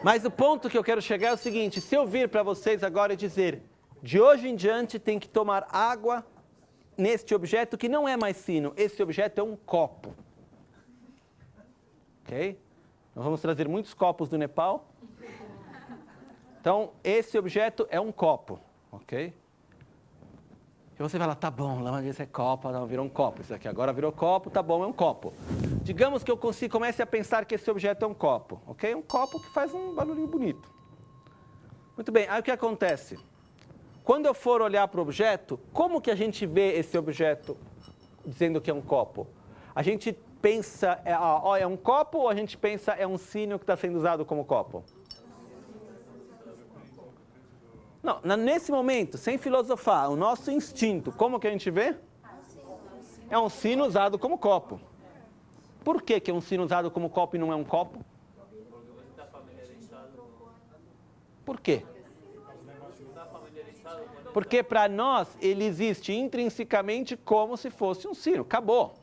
Mas o ponto que eu quero chegar é o seguinte, se eu vir para vocês agora e dizer, de hoje em diante tem que tomar água neste objeto que não é mais sino, esse objeto é um copo. Ok? Nós vamos trazer muitos copos do Nepal. Então, esse objeto é um copo, ok? E você fala, tá bom, lama disso é copo, não, virou um copo. Isso aqui agora virou copo, tá bom, é um copo. Digamos que eu comece a pensar que esse objeto é um copo, ok? Um copo que faz um barulhinho bonito. Muito bem, aí o que acontece? Quando eu for olhar para o objeto, como que a gente vê esse objeto dizendo que é um copo? A gente pensa, é um copo ou a gente pensa é um sino que está sendo usado como copo? Não, nesse momento, sem filosofar, o nosso instinto, como que a gente vê? É um sino usado como copo. Por que é um sino usado como copo e não é um copo? Por quê? Porque para nós ele existe intrinsecamente como se fosse um sino. Acabou.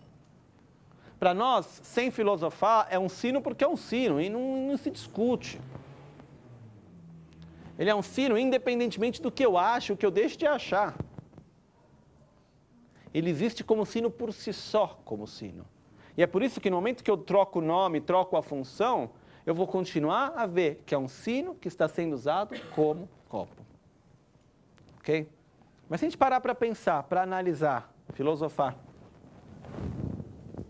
Para nós, sem filosofar, é um sino porque é um sino e não se discute. Ele é um sino independentemente do que eu acho, o que eu deixo de achar. Ele existe como sino por si só, como sino. E é por isso que no momento que eu troco o nome, troco a função, eu vou continuar a ver que é um sino que está sendo usado como copo. Ok? Mas se a gente parar para pensar, para analisar, filosofar,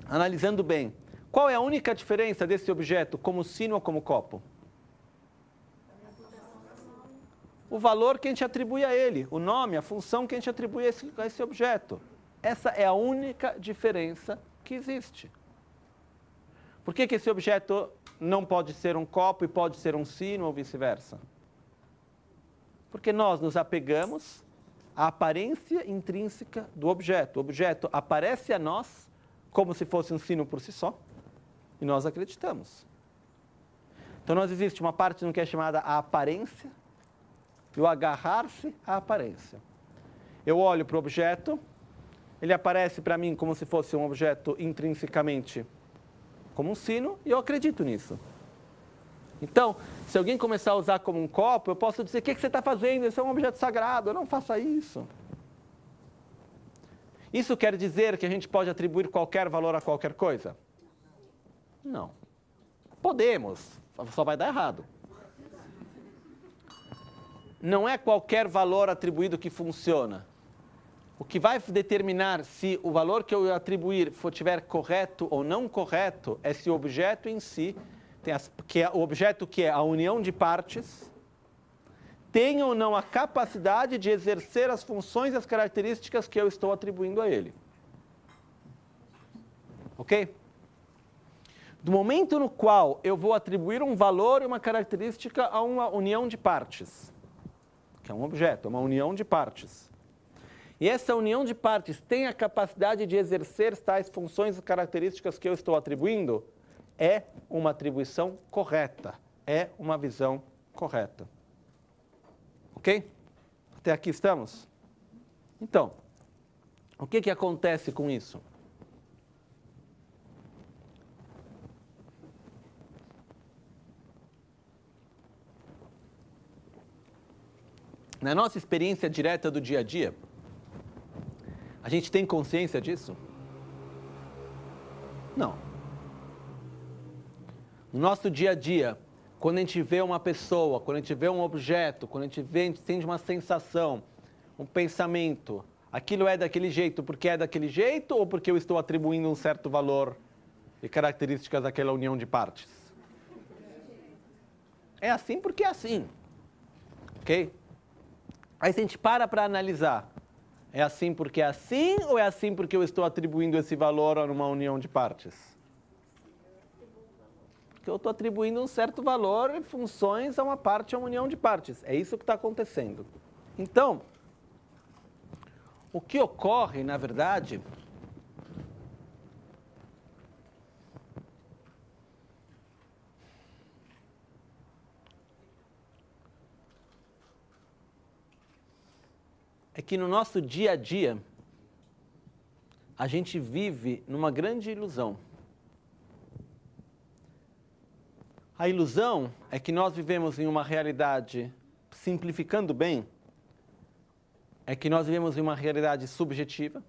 analisando bem, qual é a única diferença desse objeto como sino ou como copo? O valor que a gente atribui a ele, o nome, a função que a gente atribui a esse objeto. Essa é a única diferença que existe. Por que esse objeto não pode ser um copo e pode ser um sino ou vice-versa? Porque nós nos apegamos à aparência intrínseca do objeto. O objeto aparece a nós como se fosse um sino por si só e nós acreditamos. Então, existe uma parte no que é chamada a aparência e o agarrar-se à aparência. Eu olho para o objeto, ele aparece para mim como se fosse um objeto intrinsecamente como um sino, e eu acredito nisso. Então, se alguém começar a usar como um copo, eu posso dizer, o que você está fazendo? Isso é um objeto sagrado, não faça isso. Isso quer dizer que a gente pode atribuir qualquer valor a qualquer coisa? Não. Podemos, só vai dar errado. Não é qualquer valor atribuído que funciona. O que vai determinar se o valor que eu atribuir estiver correto ou não correto é se o objeto em si, o objeto que é a união de partes, tem ou não a capacidade de exercer as funções e as características que eu estou atribuindo a ele. Ok? Do momento no qual eu vou atribuir um valor e uma característica a uma união de partes, que é um objeto, uma união de partes, e essa união de partes tem a capacidade de exercer tais funções e características que eu estou atribuindo, é uma atribuição correta, é uma visão correta. Ok? Até aqui estamos? Então, o que acontece com isso? Na nossa experiência direta do dia a dia, a gente tem consciência disso? Não. No nosso dia a dia, quando a gente vê uma pessoa, quando a gente vê um objeto, quando a gente sente uma sensação, um pensamento, aquilo é daquele jeito porque é daquele jeito ou porque eu estou atribuindo um certo valor e características daquela união de partes? É assim porque é assim. Ok? Aí se a gente para analisar, é assim porque é assim ou é assim porque eu estou atribuindo esse valor a uma união de partes? Porque eu estou atribuindo um certo valor e funções a uma parte, a uma união de partes. É isso que está acontecendo. Então, o que ocorre, na verdade, é que no nosso dia a dia, a gente vive numa grande ilusão. A ilusão é que nós vivemos em uma realidade, simplificando bem, é que nós vivemos em uma realidade subjetiva,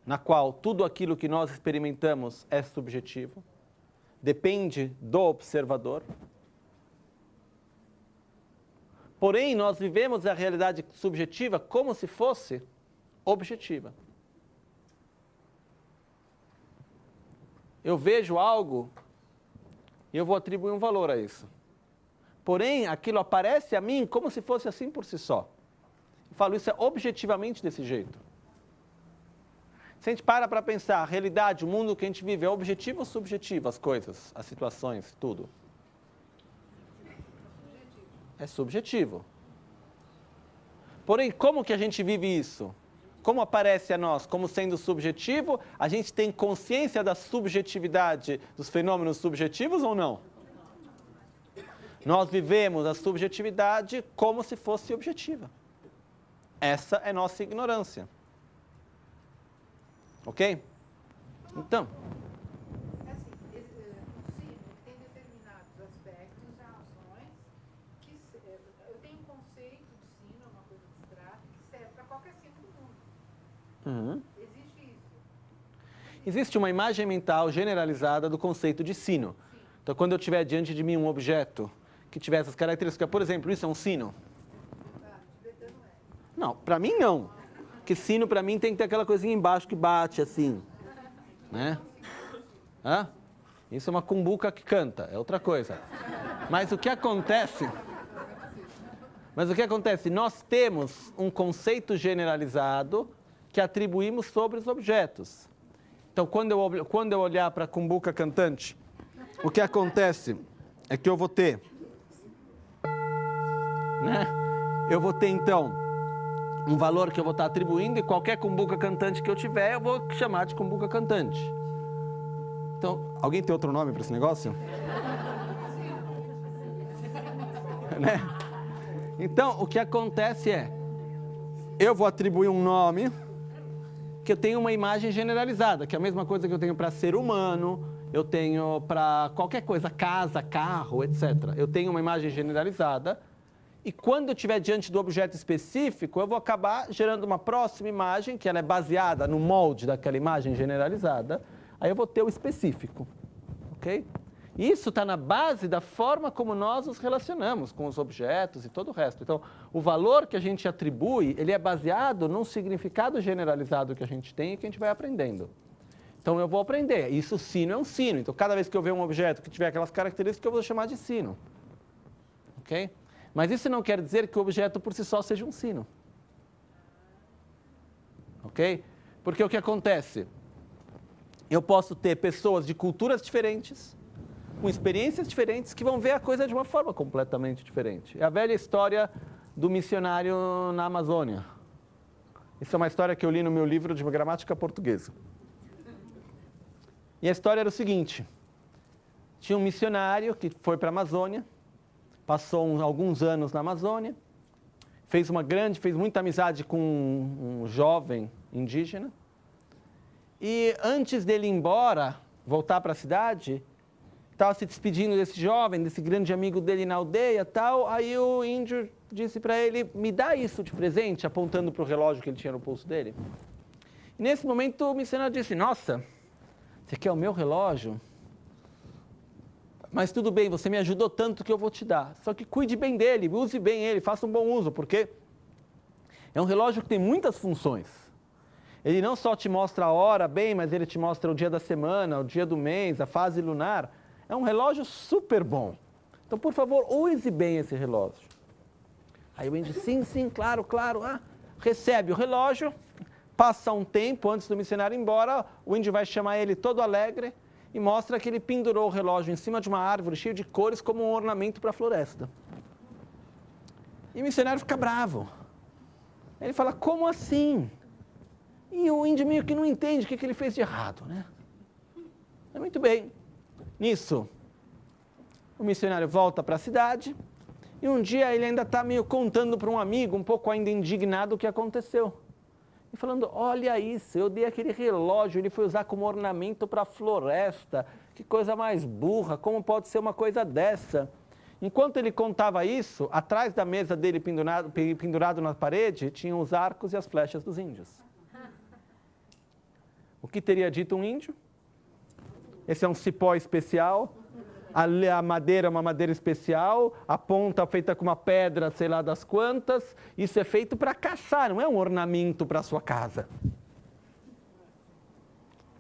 na qual tudo aquilo que nós experimentamos é subjetivo, depende do observador. Porém, nós vivemos a realidade subjetiva como se fosse objetiva. Eu vejo algo e eu vou atribuir um valor a isso. Porém, aquilo aparece a mim como se fosse assim por si só. Eu falo, isso é objetivamente desse jeito. Se a gente para pensar, a realidade, o mundo que a gente vive, é objetivo ou subjetivo? As coisas, as situações, tudo? É subjetivo. Porém, como que a gente vive isso? Como aparece a nós? Como sendo subjetivo? A gente tem consciência da subjetividade dos fenômenos subjetivos ou não? Nós vivemos a subjetividade como se fosse objetiva. Essa é nossa ignorância. Ok? Então. É assim, o sino tem determinados aspectos, ações, que eu tenho um conceito de sino, uma coisa abstrata, que serve para qualquer sino do mundo. Existe isso? Existe uma imagem mental generalizada do conceito de sino. Sim. Então, quando eu tiver diante de mim um objeto que tiver essas características, por exemplo, isso é um sino? Tibetano é. Não, para mim não. Porque sino para mim tem que ter aquela coisinha embaixo que bate assim, né? Hã? Isso é uma cumbuca que canta, é outra coisa. Mas o que acontece? Nós temos um conceito generalizado que atribuímos sobre os objetos. Então, quando eu olhar para a cumbuca cantante, o que acontece é que eu vou ter, né? Eu vou ter, então, um valor que eu vou estar atribuindo e qualquer cumbuca cantante que eu tiver, eu vou chamar de cumbuca cantante. Então, alguém tem outro nome para esse negócio? Né? Então, o que acontece é, eu vou atribuir um nome que eu tenho uma imagem generalizada, que é a mesma coisa que eu tenho para ser humano, eu tenho para qualquer coisa, casa, carro, etc. Eu tenho uma imagem generalizada. E quando eu estiver diante do objeto específico, eu vou acabar gerando uma próxima imagem, que ela é baseada no molde daquela imagem generalizada, aí eu vou ter o específico, ok? Isso está na base da forma como nós nos relacionamos com os objetos e todo o resto. Então, o valor que a gente atribui, ele é baseado num significado generalizado que a gente tem e que a gente vai aprendendo. Então, eu vou aprender. Isso, sino é um sino. Então, cada vez que eu ver um objeto que tiver aquelas características, eu vou chamar de sino. Ok? Mas isso não quer dizer que o objeto por si só seja um sino. Ok? Porque o que acontece? Eu posso ter pessoas de culturas diferentes, com experiências diferentes, que vão ver a coisa de uma forma completamente diferente. É a velha história do missionário na Amazônia. Isso é uma história que eu li no meu livro de gramática portuguesa. E a história era o seguinte: tinha um missionário que foi para a Amazônia, passou alguns anos na Amazônia, fez muita amizade com um jovem indígena, e antes dele ir embora, voltar para a cidade, estava se despedindo desse jovem, desse grande amigo dele na aldeia, tal. Aí o índio disse para ele: me dá isso de presente, apontando para o relógio que ele tinha no pulso dele. E nesse momento o missionário disse, nossa, você quer o meu relógio? Mas tudo bem, você me ajudou tanto que eu vou te dar. Só que cuide bem dele, use bem ele, faça um bom uso, porque é um relógio que tem muitas funções. Ele não só te mostra a hora bem, mas ele te mostra o dia da semana, o dia do mês, a fase lunar. É um relógio super bom. Então, por favor, use bem esse relógio. Aí o índio, sim, claro. Recebe o relógio, passa um tempo antes do missionário ir embora, o índio vai chamar ele todo alegre e mostra que ele pendurou o relógio em cima de uma árvore cheia de cores como um ornamento para a floresta. E o missionário fica bravo. Ele fala, como assim? E o índio meio que não entende o que ele fez de errado, né? Mas muito bem. Nisso, o missionário volta para a cidade e um dia ele ainda está meio contando para um amigo, um pouco ainda indignado, o que aconteceu. E falando, olha isso, eu dei aquele relógio, ele foi usar como ornamento para a floresta. Que coisa mais burra, como pode ser uma coisa dessa? Enquanto ele contava isso, atrás da mesa dele pendurado na parede, tinham os arcos e as flechas dos índios. O que teria dito um índio? Esse é um cipó especial, a madeira é uma madeira especial, a ponta feita com uma pedra, sei lá das quantas, isso é feito para caçar, não é um ornamento para a sua casa.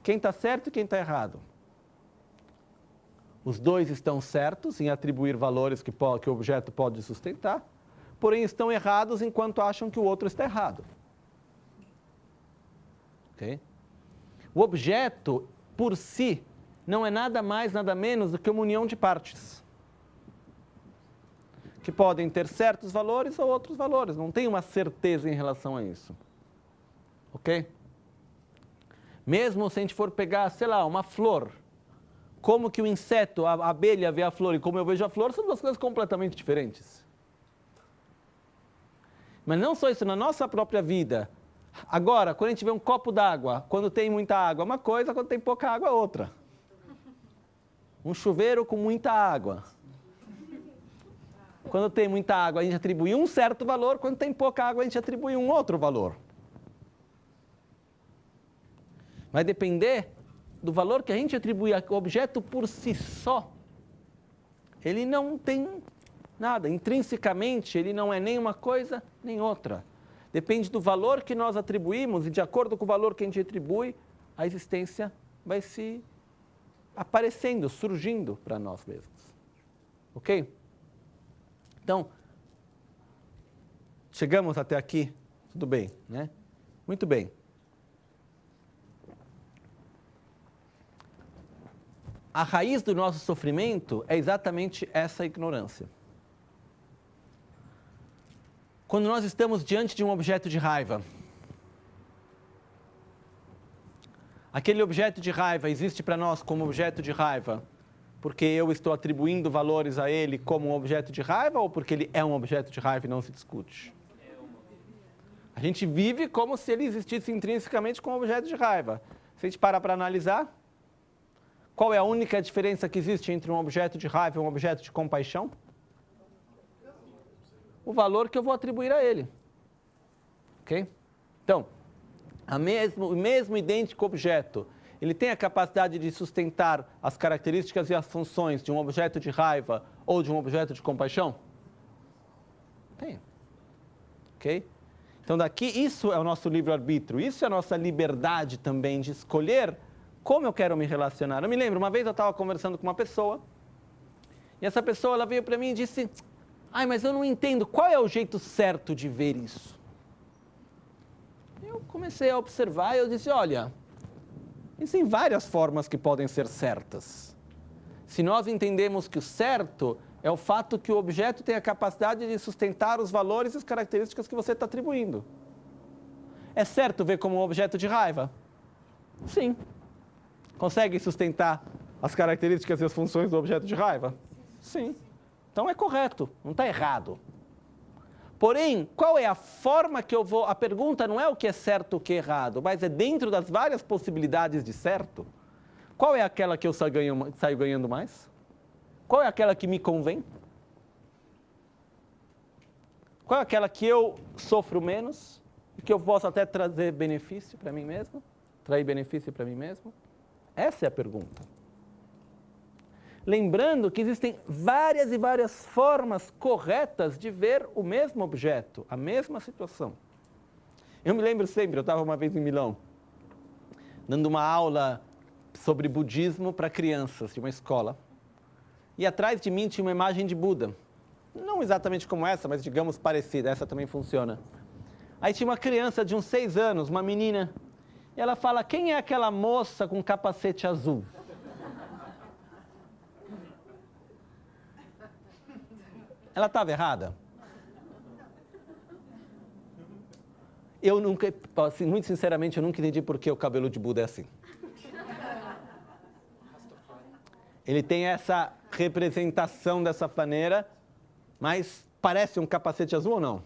Quem está certo e quem está errado? Os dois estão certos em atribuir valores que o objeto pode sustentar, porém estão errados enquanto acham que o outro está errado. Okay? O objeto, por si, não é nada mais, nada menos do que uma união de partes, que podem ter certos valores ou outros valores, não tem uma certeza em relação a isso. Ok? Mesmo se a gente for pegar, sei lá, uma flor, como que o inseto, a abelha vê a flor e como eu vejo a flor, são duas coisas completamente diferentes. Mas não só isso, na nossa própria vida. Agora, quando a gente vê um copo d'água, quando tem muita água, uma coisa, quando tem pouca água, outra. Um chuveiro com muita água. Quando tem muita água, a gente atribui um certo valor, quando tem pouca água, a gente atribui um outro valor. Vai depender do valor que a gente atribui ao objeto por si só. Ele não tem nada. Intrinsecamente, ele não é nem uma coisa, nem outra. Depende do valor que nós atribuímos e de acordo com o valor que a gente atribui, a existência vai se aparecendo, surgindo para nós mesmos. Ok? Então, chegamos até aqui, tudo bem, né? Muito bem. A raiz do nosso sofrimento é exatamente essa ignorância. Quando nós estamos diante de um objeto de raiva, aquele objeto de raiva existe para nós como objeto de raiva porque eu estou atribuindo valores a ele como um objeto de raiva ou porque ele é um objeto de raiva e não se discute? A gente vive como se ele existisse intrinsecamente como objeto de raiva. Se a gente parar para analisar, qual é a única diferença que existe entre um objeto de raiva e um objeto de compaixão? O valor que eu vou atribuir a ele. Ok? Então, o mesmo idêntico objeto, ele tem a capacidade de sustentar as características e as funções de um objeto de raiva ou de um objeto de compaixão? Tem. Ok? Então daqui, isso é o nosso livre-arbítrio, isso é a nossa liberdade também de escolher como eu quero me relacionar. Eu me lembro, uma vez eu estava conversando com uma pessoa, e essa pessoa ela veio para mim e disse, mas eu não entendo, qual é o jeito certo de ver isso? Eu comecei a observar e eu disse, olha, existem várias formas que podem ser certas. Se nós entendemos que o certo é o fato que o objeto tem a capacidade de sustentar os valores e as características que você está atribuindo. É certo ver como um objeto de raiva? Sim. Consegue sustentar as características e as funções do objeto de raiva? Sim. Então é correto, não está errado. Porém, qual é a forma que eu vou... A pergunta não é o que é certo ou o que é errado, mas é dentro das várias possibilidades de certo. Qual é aquela que eu saio ganhando mais? Qual é aquela que me convém? Qual é aquela que eu sofro menos? E que eu posso até trazer benefício para mim mesmo? Trair benefício para mim mesmo? Essa é a pergunta. Lembrando que existem várias e várias formas corretas de ver o mesmo objeto, a mesma situação. Eu me lembro sempre, eu estava uma vez em Milão, dando uma aula sobre budismo para crianças de uma escola. E atrás de mim tinha uma imagem de Buda. Não exatamente como essa, mas digamos parecida, essa também funciona. Aí tinha uma criança de uns 6 anos, uma menina, e ela fala, quem é aquela moça com capacete azul? Ela estava errada? Eu nunca, assim, muito sinceramente, eu nunca entendi por que o cabelo de Buda é assim. Ele tem essa representação dessa maneira, mas parece um capacete azul ou não?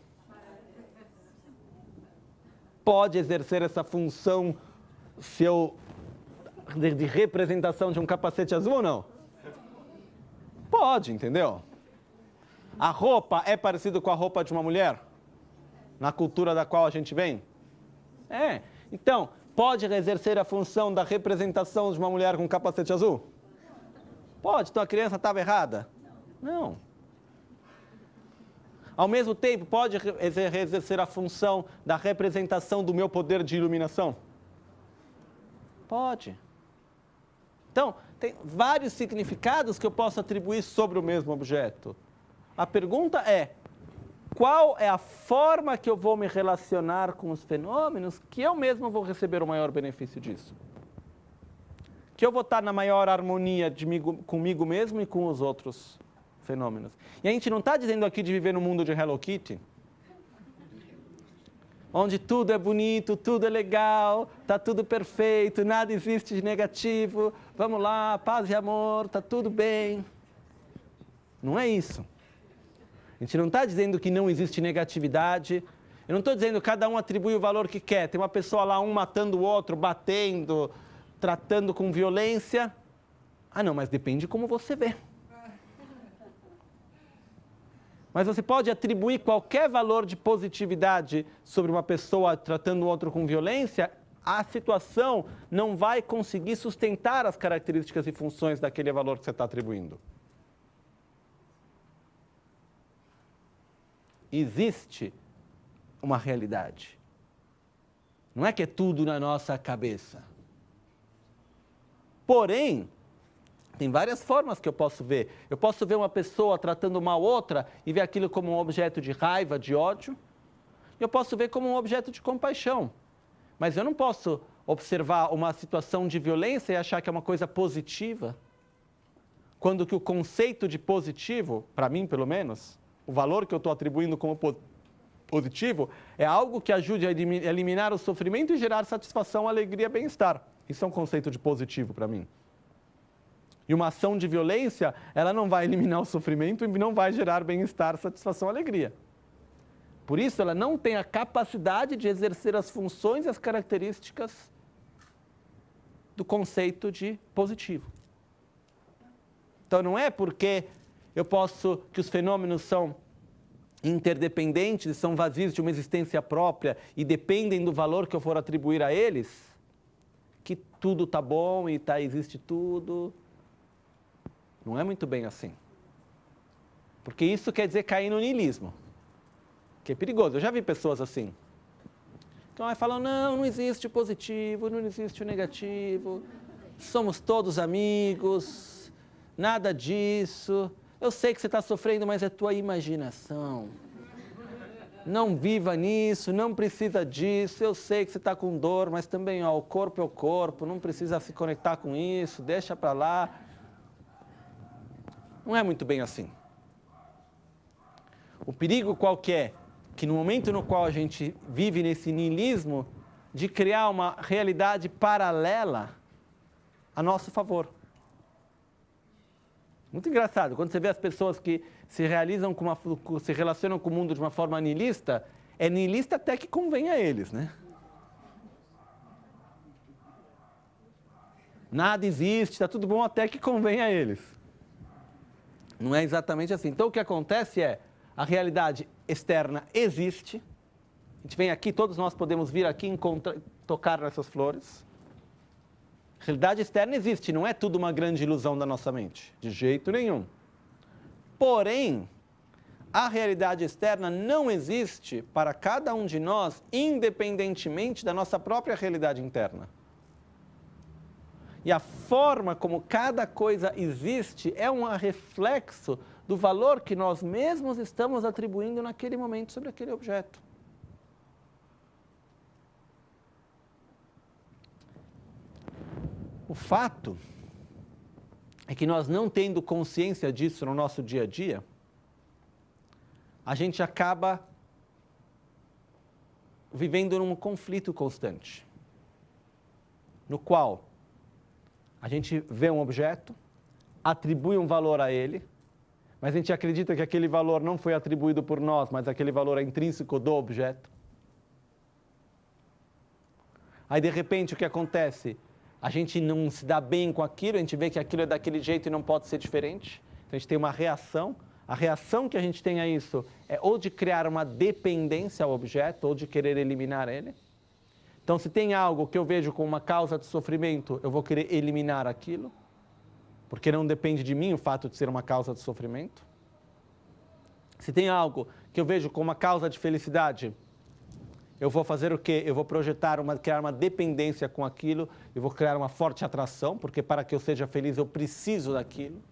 Pode exercer essa função de representação de um capacete azul ou não? Pode, entendeu? A roupa é parecida com a roupa de uma mulher? Na cultura da qual a gente vem? É. Então, pode exercer a função da representação de uma mulher com capacete azul? Pode. Então a criança estava errada? Não. Ao mesmo tempo, pode exercer a função da representação do meu poder de iluminação? Pode. Então, tem vários significados que eu posso atribuir sobre o mesmo objeto. A pergunta é, qual é a forma que eu vou me relacionar com os fenômenos que eu mesmo vou receber o maior benefício disso? Que eu vou estar na maior harmonia comigo mesmo e com os outros fenômenos. E a gente não está dizendo aqui de viver no mundo de Hello Kitty, onde tudo é bonito, tudo é legal, está tudo perfeito, nada existe de negativo, vamos lá, paz e amor, está tudo bem. Não é isso. A gente não está dizendo que não existe negatividade. Eu não estou dizendo que cada um atribui o valor que quer. Tem uma pessoa lá, um matando o outro, batendo, tratando com violência. Ah, não, mas depende de como você vê. Mas você pode atribuir qualquer valor de positividade sobre uma pessoa tratando o outro com violência, a situação não vai conseguir sustentar as características e funções daquele valor que você está atribuindo. Existe uma realidade. Não é que é tudo na nossa cabeça. Porém, tem várias formas que eu posso ver. Eu posso ver uma pessoa tratando mal outra e ver aquilo como um objeto de raiva, de ódio. Eu posso ver como um objeto de compaixão. Mas eu não posso observar uma situação de violência e achar que é uma coisa positiva. Quando que o conceito de positivo, para mim pelo menos, o valor que eu estou atribuindo como positivo, é algo que ajude a eliminar o sofrimento e gerar satisfação, alegria, bem-estar. Isso é um conceito de positivo para mim. E uma ação de violência, ela não vai eliminar o sofrimento e não vai gerar bem-estar, satisfação, alegria. Por isso, ela não tem a capacidade de exercer as funções e as características do conceito de positivo. Então, não é porque que os fenômenos são interdependentes, são vazios de uma existência própria e dependem do valor que eu for atribuir a eles, que tudo está bom e existe tudo. Não é muito bem assim. Porque isso quer dizer cair no niilismo, que é perigoso. Eu já vi pessoas assim. Então, aí falam, não existe o positivo, não existe o negativo, somos todos amigos, nada disso. Eu sei que você está sofrendo, mas é tua imaginação. Não viva nisso, não precisa disso. Eu sei que você está com dor, mas também o corpo é o corpo, não precisa se conectar com isso, deixa para lá. Não é muito bem assim. O perigo qual que é? Que no momento no qual a gente vive nesse niilismo, de criar uma realidade paralela a nosso favor. Muito engraçado, quando você vê as pessoas que se relacionam com o mundo de uma forma niilista, é niilista até que convém a eles, né? Nada existe, está tudo bom até que convém a eles. Não é exatamente assim. Então o que acontece é, a realidade externa existe A gente vem aqui, todos nós podemos vir aqui e tocar nessas flores. Realidade externa existe, não é tudo uma grande ilusão da nossa mente, de jeito nenhum. Porém, a realidade externa não existe para cada um de nós, independentemente da nossa própria realidade interna. E a forma como cada coisa existe é um reflexo do valor que nós mesmos estamos atribuindo naquele momento sobre aquele objeto. O fato é que nós não tendo consciência disso no nosso dia a dia, a gente acaba vivendo num conflito constante, no qual a gente vê um objeto, atribui um valor a ele, mas a gente acredita que aquele valor não foi atribuído por nós, mas aquele valor é intrínseco do objeto. Aí, de repente, o que acontece? A gente não se dá bem com aquilo, a gente vê que aquilo é daquele jeito e não pode ser diferente. Então, a gente tem uma reação. A reação que a gente tem a isso é ou de criar uma dependência ao objeto, ou de querer eliminar ele. Então, se tem algo que eu vejo como uma causa de sofrimento, eu vou querer eliminar aquilo, porque não depende de mim o fato de ser uma causa de sofrimento. Se tem algo que eu vejo como uma causa de felicidade, eu vou fazer o quê? Eu vou criar uma dependência com aquilo, eu vou criar uma forte atração, porque para que eu seja feliz eu preciso daquilo.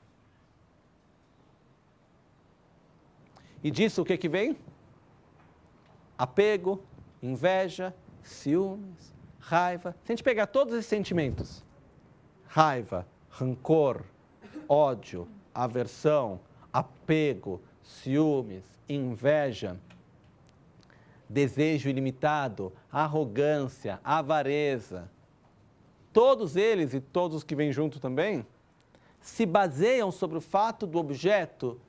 E disso o que vem? Apego, inveja, ciúmes, raiva. Se a gente pegar todos esses sentimentos, raiva, rancor, ódio, aversão, apego, ciúmes, inveja, desejo ilimitado, arrogância, avareza, todos eles e todos os que vêm junto também, se baseiam sobre o fato do objeto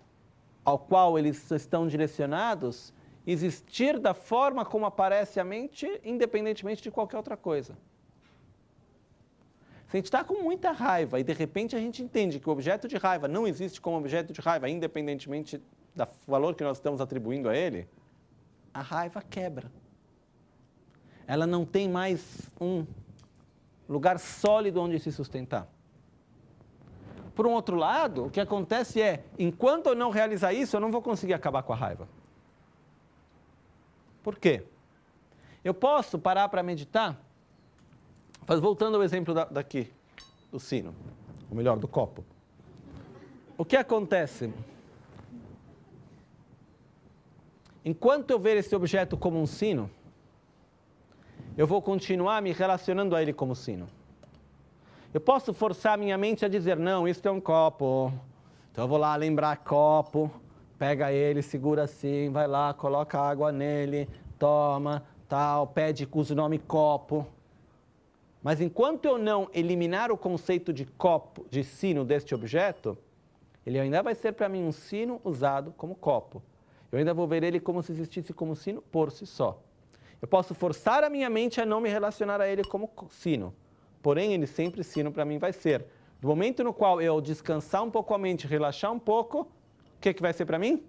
ao qual eles estão direcionados existir da forma como aparece a mente, independentemente de qualquer outra coisa. Se a gente está com muita raiva e de repente a gente entende que o objeto de raiva não existe como objeto de raiva, independentemente do valor que nós estamos atribuindo a ele, a raiva quebra. Ela não tem mais um lugar sólido onde se sustentar. Por um outro lado, o que acontece é, enquanto eu não realizar isso, eu não vou conseguir acabar com a raiva. Por quê? Eu posso parar para meditar, mas voltando ao exemplo daqui, do sino, ou melhor, do copo. O que acontece? Enquanto eu ver esse objeto como um sino, eu vou continuar me relacionando a ele como sino. Eu posso forçar minha mente a dizer, não, isso é um copo. Então eu vou lá lembrar copo, pega ele, segura assim, vai lá, coloca água nele, toma, tal, pede, usa o nome copo. Mas enquanto eu não eliminar o conceito de copo, de sino deste objeto, ele ainda vai ser para mim um sino usado como copo. Eu ainda vou ver ele como se existisse como sino por si só. Eu posso forçar a minha mente a não me relacionar a ele como sino. Porém, ele sempre sino para mim vai ser. No momento no qual eu descansar um pouco a mente, relaxar um pouco, o que vai ser para mim?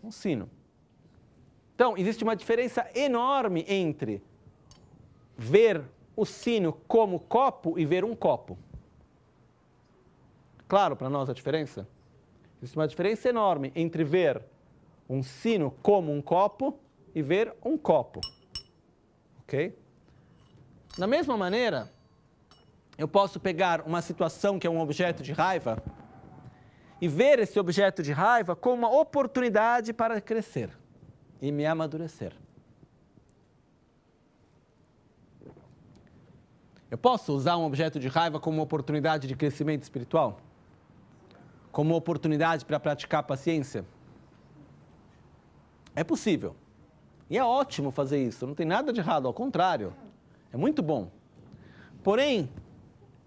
Um sino. Então, existe uma diferença enorme entre ver o sino como copo e ver um copo. Claro para nós a diferença? Existe uma diferença enorme entre ver um sino como um copo e ver um copo. Ok? Da mesma maneira, eu posso pegar uma situação que é um objeto de raiva e ver esse objeto de raiva como uma oportunidade para crescer e me amadurecer. Eu posso usar um objeto de raiva como uma oportunidade de crescimento espiritual? Como uma oportunidade para praticar paciência? É possível. E é ótimo fazer isso, não tem nada de errado, ao contrário. É muito bom. Porém,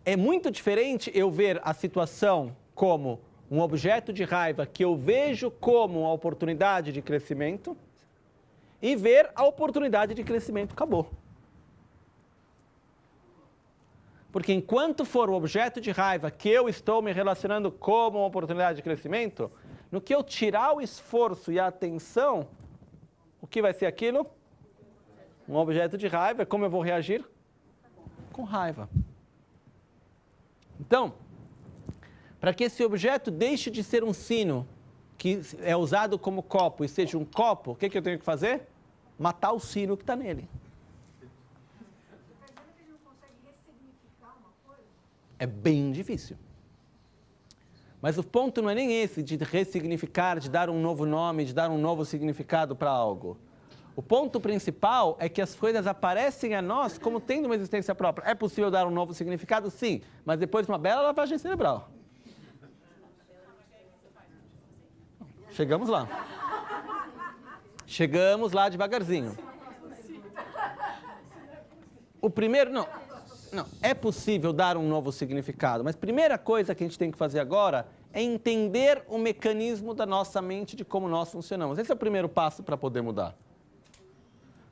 é muito diferente eu ver a situação como um objeto de raiva que eu vejo como uma oportunidade de crescimento e ver a oportunidade de crescimento acabou. Porque enquanto for o objeto de raiva que eu estou me relacionando como uma oportunidade de crescimento, no que eu tirar o esforço e a atenção, o que vai ser aquilo? Um objeto de raiva, como eu vou reagir? Com raiva. Então, para que esse objeto deixe de ser um sino, que é usado como copo, e seja um copo, o que eu tenho que fazer? Matar o sino que está nele. É bem difícil. Mas o ponto não é nem esse, de ressignificar, de dar um novo nome, de dar um novo significado para algo. O ponto principal é que as coisas aparecem a nós como tendo uma existência própria. É possível dar um novo significado? Sim, mas depois de uma bela lavagem cerebral. Chegamos lá. Chegamos lá devagarzinho. O primeiro, não, é possível dar um novo significado, mas a primeira coisa que a gente tem que fazer agora é entender o mecanismo da nossa mente, de como nós funcionamos. Esse é o primeiro passo para poder mudar.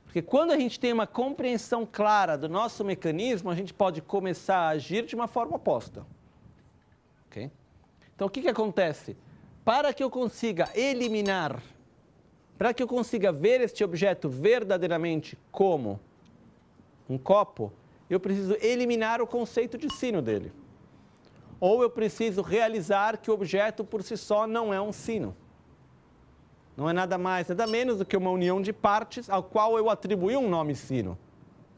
Porque quando a gente tem uma compreensão clara do nosso mecanismo, a gente pode começar a agir de uma forma oposta. Okay? Então, o que acontece? Para que eu consiga eliminar, para que eu consiga ver este objeto verdadeiramente como um copo, eu preciso eliminar o conceito de sino dele. Ou eu preciso realizar que o objeto por si só não é um sino. Não é nada mais, nada menos do que uma união de partes ao qual eu atribuí um nome sino.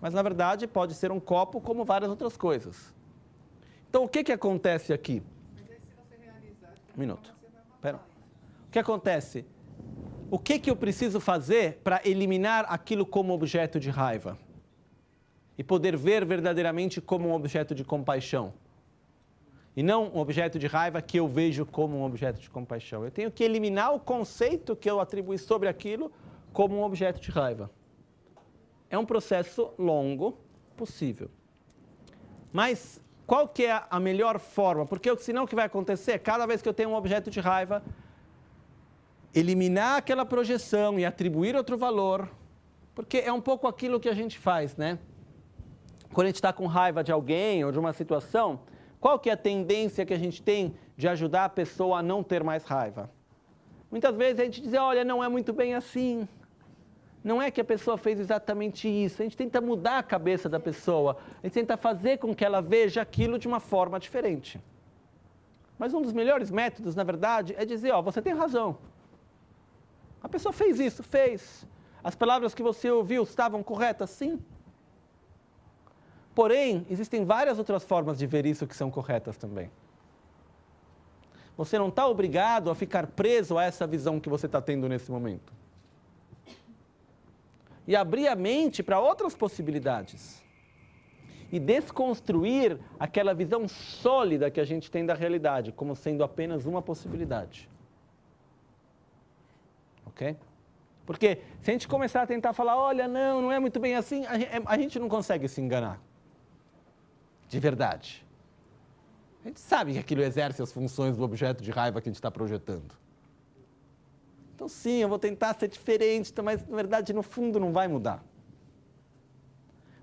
Mas, na verdade, pode ser um copo como várias outras coisas. Então, o que acontece aqui? Um minuto. Espera. O que acontece? O que eu preciso fazer para eliminar aquilo como objeto de raiva? E poder ver verdadeiramente como um objeto de compaixão? E não um objeto de raiva que eu vejo como um objeto de compaixão. Eu tenho que eliminar o conceito que eu atribuí sobre aquilo como um objeto de raiva. É um processo longo, possível. Mas qual que é a melhor forma? Porque senão o que vai acontecer, cada vez que eu tenho um objeto de raiva, eliminar aquela projeção e atribuir outro valor, porque é um pouco aquilo que a gente faz, né? Quando a gente está com raiva de alguém ou de uma situação, qual que é a tendência que a gente tem de ajudar a pessoa a não ter mais raiva? Muitas vezes a gente diz, olha, não é muito bem assim. Não é que a pessoa fez exatamente isso. A gente tenta mudar a cabeça da pessoa. A gente tenta fazer com que ela veja aquilo de uma forma diferente. Mas um dos melhores métodos, na verdade, é dizer, você tem razão. A pessoa fez isso, fez. As palavras que você ouviu estavam corretas, sim. Porém, existem várias outras formas de ver isso que são corretas também. Você não está obrigado a ficar preso a essa visão que você está tendo nesse momento. E abrir a mente para outras possibilidades. E desconstruir aquela visão sólida que a gente tem da realidade, como sendo apenas uma possibilidade. Ok? Porque se a gente começar a tentar falar, olha, não é muito bem assim, a gente não consegue se enganar. De verdade. A gente sabe que aquilo exerce as funções do objeto de raiva que a gente está projetando. Então sim, eu vou tentar ser diferente, mas na verdade no fundo não vai mudar.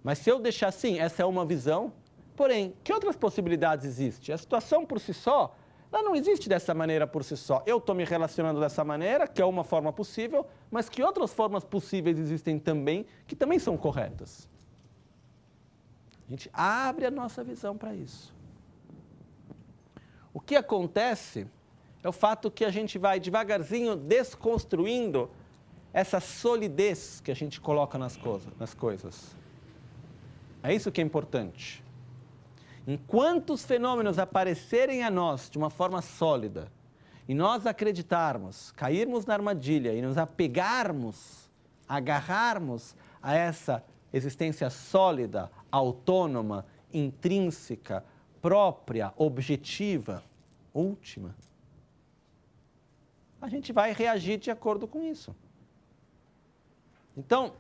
Mas se eu deixar assim, essa é uma visão, porém, que outras possibilidades existem? A situação por si só, ela não existe dessa maneira por si só. Eu estou me relacionando dessa maneira, que é uma forma possível, mas que outras formas possíveis existem também, que também são corretas. A gente abre a nossa visão para isso. O que acontece é o fato que a gente vai devagarzinho desconstruindo essa solidez que a gente coloca nas coisas. É isso que é importante. Enquanto os fenômenos aparecerem a nós de uma forma sólida, e nós acreditarmos, cairmos na armadilha e nos apegarmos, agarrarmos a essa existência sólida, autônoma, intrínseca, própria, objetiva, última, a gente vai reagir de acordo com isso. Então,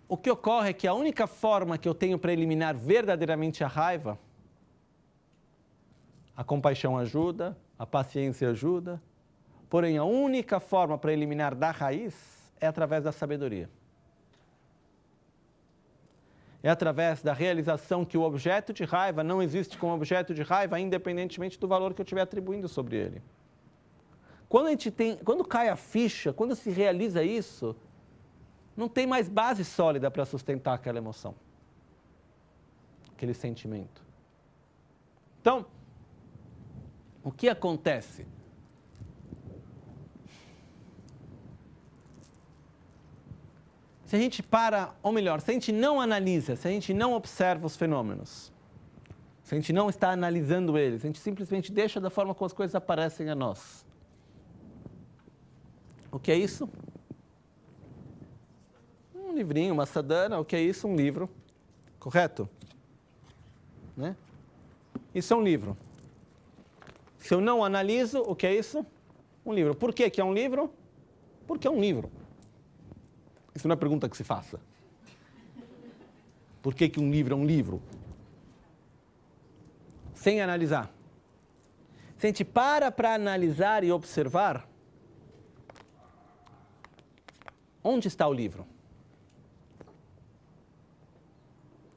o que ocorre é que a única forma que eu tenho para eliminar verdadeiramente a raiva, a compaixão ajuda, a paciência ajuda, porém a única forma para eliminar da raiz é através da sabedoria. É através da realização que o objeto de raiva não existe como objeto de raiva, independentemente do valor que eu estiver atribuindo sobre ele. Quando cai a ficha, quando se realiza isso, não tem mais base sólida para sustentar aquela emoção, aquele sentimento. Então, o que acontece? Se a gente para, ou melhor, se a gente não analisa, se a gente não observa os fenômenos, se a gente não está analisando eles, a gente simplesmente deixa da forma como as coisas aparecem a nós. O que é isso? Um livrinho, uma sadhana. O que é isso? Um livro. Correto? Né? Isso é um livro. Se eu não analiso, o que é isso? Um livro. Por que que é um livro? Porque é um livro. Isso não é pergunta que se faça. Por que que um livro é um livro? Sem analisar. Se a gente para analisar e observar, onde está o livro?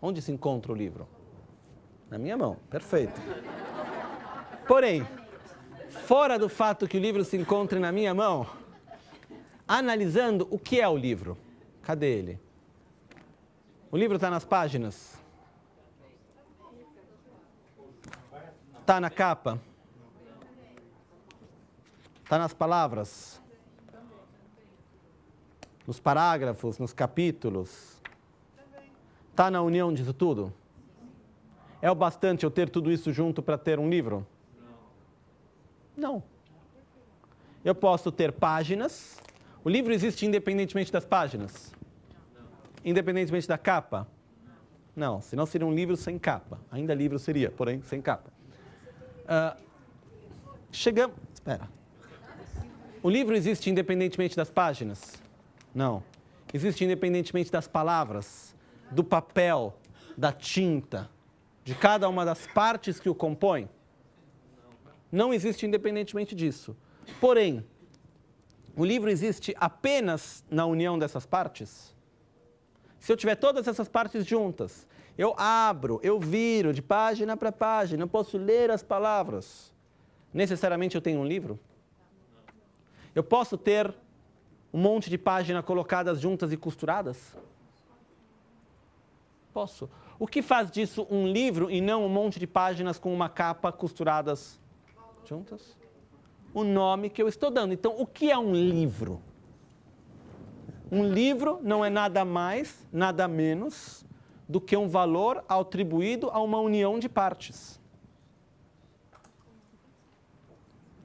Onde se encontra o livro? Na minha mão, perfeito. Porém, fora do fato que o livro se encontre na minha mão, analisando o que é o livro. Cadê ele? O livro está nas páginas? Está na capa? Está nas palavras? Nos parágrafos, nos capítulos? Está na união disso tudo? É o bastante eu ter tudo isso junto para ter um livro? Não. Eu posso ter páginas. O livro existe independentemente das páginas? Independentemente da capa? Não, senão seria um livro sem capa. Ainda livro seria, porém sem capa. Chegamos... Espera. O livro existe independentemente das páginas? Não. Existe independentemente das palavras, do papel, da tinta, de cada uma das partes que o compõem? Não existe independentemente disso. Porém, o livro existe apenas na união dessas partes? Se eu tiver todas essas partes juntas, eu abro, eu viro de página para página, eu posso ler as palavras. Necessariamente eu tenho um livro? Eu posso ter um monte de páginas colocadas juntas e costuradas? Posso. O que faz disso um livro e não um monte de páginas com uma capa costuradas juntas? O nome que eu estou dando. Então, o que é um livro? Um livro não é nada mais, nada menos do que um valor atribuído a uma união de partes.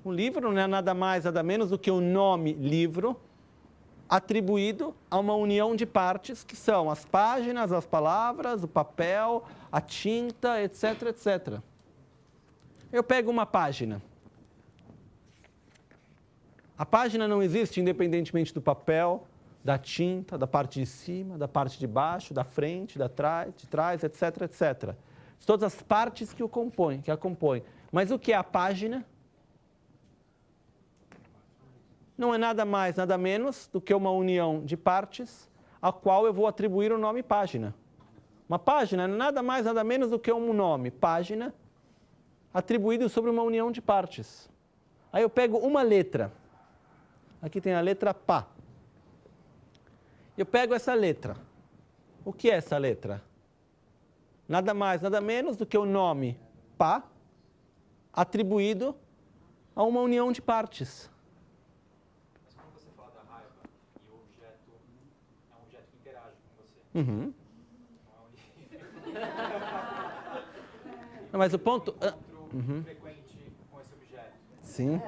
Um livro não é nada mais, nada menos do que o nome livro atribuído a uma união de partes, que são as páginas, as palavras, o papel, a tinta, etc, etc. Eu pego uma página. A página não existe independentemente do papel, da tinta, da parte de cima, da parte de baixo, da frente, de trás, etc, etc. Todas as partes que a compõem. Mas o que é a página? Não é nada mais, nada menos do que uma união de partes a qual eu vou atribuir o nome página. Uma página não é nada mais, nada menos do que um nome, página, atribuído sobre uma união de partes. Aí eu pego uma letra. Aqui tem a letra Pá. Eu pego essa letra. O que é essa letra? Nada mais, nada menos do que o nome Pá, atribuído a uma união de partes. Mas quando você fala da raiva e o objeto é um objeto que interage com você, Uhum. não é um livro. Não, mas o ponto... Encontro frequente com esse objeto. Sim.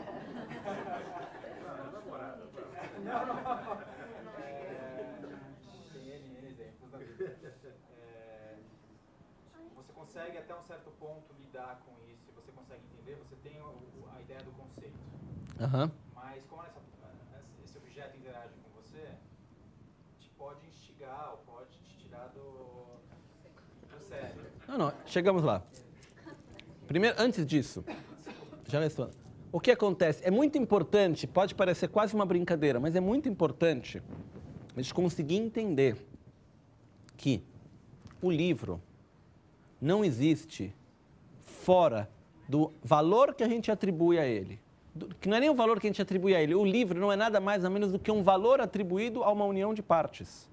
Tem N exemplos da vida. Você consegue até um certo ponto lidar com isso, você consegue entender, você tem a ideia do conceito. Uhum. Mas como esse objeto interage com você, te pode instigar ou pode te tirar do sério. Não, chegamos lá. Primeiro, antes disso, já respondo. O que acontece? É muito importante, pode parecer quase uma brincadeira, mas é muito importante a gente conseguir entender que o livro não existe fora do valor que a gente atribui a ele. que não é nem o valor que a gente atribui a ele. O livro não é nada mais ou menos do que um valor atribuído a uma união de partes.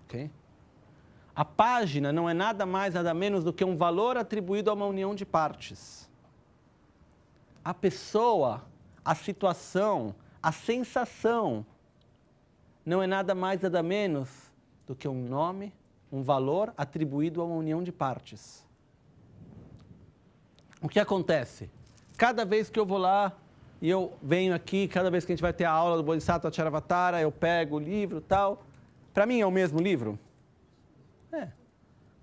Ok? A página não é nada mais, nada menos do que um valor atribuído a uma união de partes. A pessoa, a situação, a sensação não é nada mais, nada menos do que um nome, um valor atribuído a uma união de partes. O que acontece? Cada vez que eu vou lá e eu venho aqui, cada vez que a gente vai ter a aula do Bodhisattva Charyavatara, eu pego o livro e tal. Para mim é o mesmo livro? É.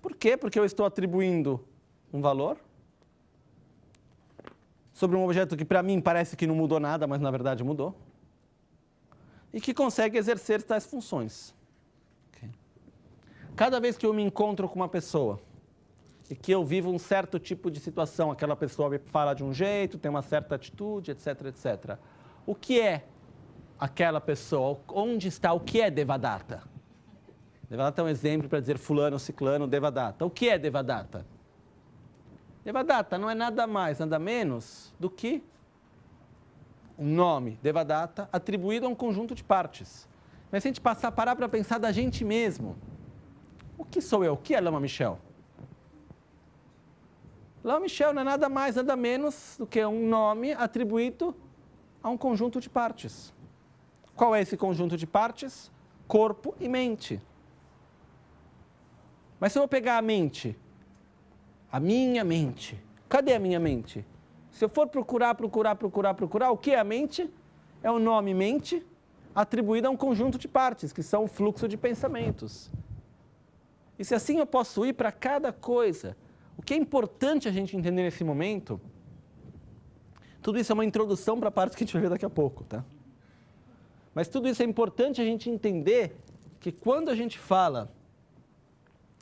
Por quê? Porque eu estou atribuindo um valor sobre um objeto que para mim parece que não mudou nada, mas na verdade mudou. E que consegue exercer tais funções. Okay. Cada vez que eu me encontro com uma pessoa e que eu vivo um certo tipo de situação, aquela pessoa me fala de um jeito, tem uma certa atitude, etc, etc. O que é aquela pessoa? Onde está? O que é Devadatta? Devadatta é um exemplo para dizer fulano, ciclano, Devadatta. O que é Devadatta? Devadatta não é nada mais, nada menos do que um nome, Devadatta, atribuído a um conjunto de partes. Mas se a gente parar para pensar da gente mesmo, o que sou eu? O que é Lama Michel? Lama Michel não é nada mais, nada menos do que um nome atribuído a um conjunto de partes. Qual é esse conjunto de partes? Corpo e mente. Mas se eu vou pegar a mente, a minha mente, cadê a minha mente? Se eu for procurar, o que é a mente? É o nome mente atribuído a um conjunto de partes, que são o fluxo de pensamentos. E se assim eu posso ir para cada coisa. O que é importante a gente entender nesse momento, tudo isso é uma introdução para a parte que a gente vai ver daqui a pouco, tá? Mas tudo isso é importante a gente entender que quando a gente fala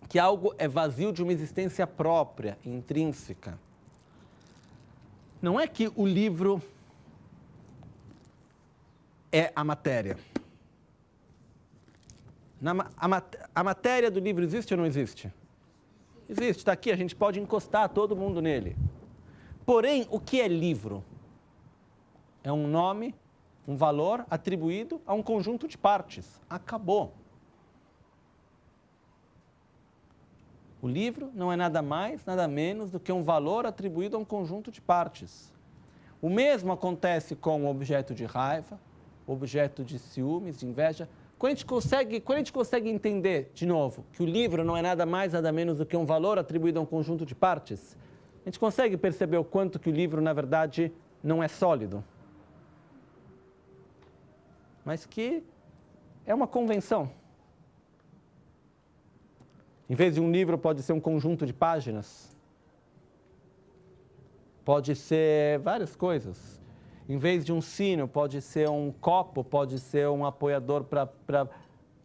que algo é vazio de uma existência própria, intrínseca, não é que o livro é a matéria. A matéria do livro existe ou não existe? Existe, está aqui, a gente pode encostar todo mundo nele. Porém, o que é livro? É um nome, um valor atribuído a um conjunto de partes. Acabou. O livro não é nada mais, nada menos do que um valor atribuído a um conjunto de partes. O mesmo acontece com o objeto de raiva, objeto de ciúmes, de inveja. Quando a gente consegue entender, de novo, que o livro não é nada mais, nada menos do que um valor atribuído a um conjunto de partes, a gente consegue perceber o quanto que o livro, na verdade, não é sólido. Mas que é uma convenção. Em vez de um livro, pode ser um conjunto de páginas. Pode ser várias coisas. Em vez de um sino, pode ser um copo, pode ser um apoiador para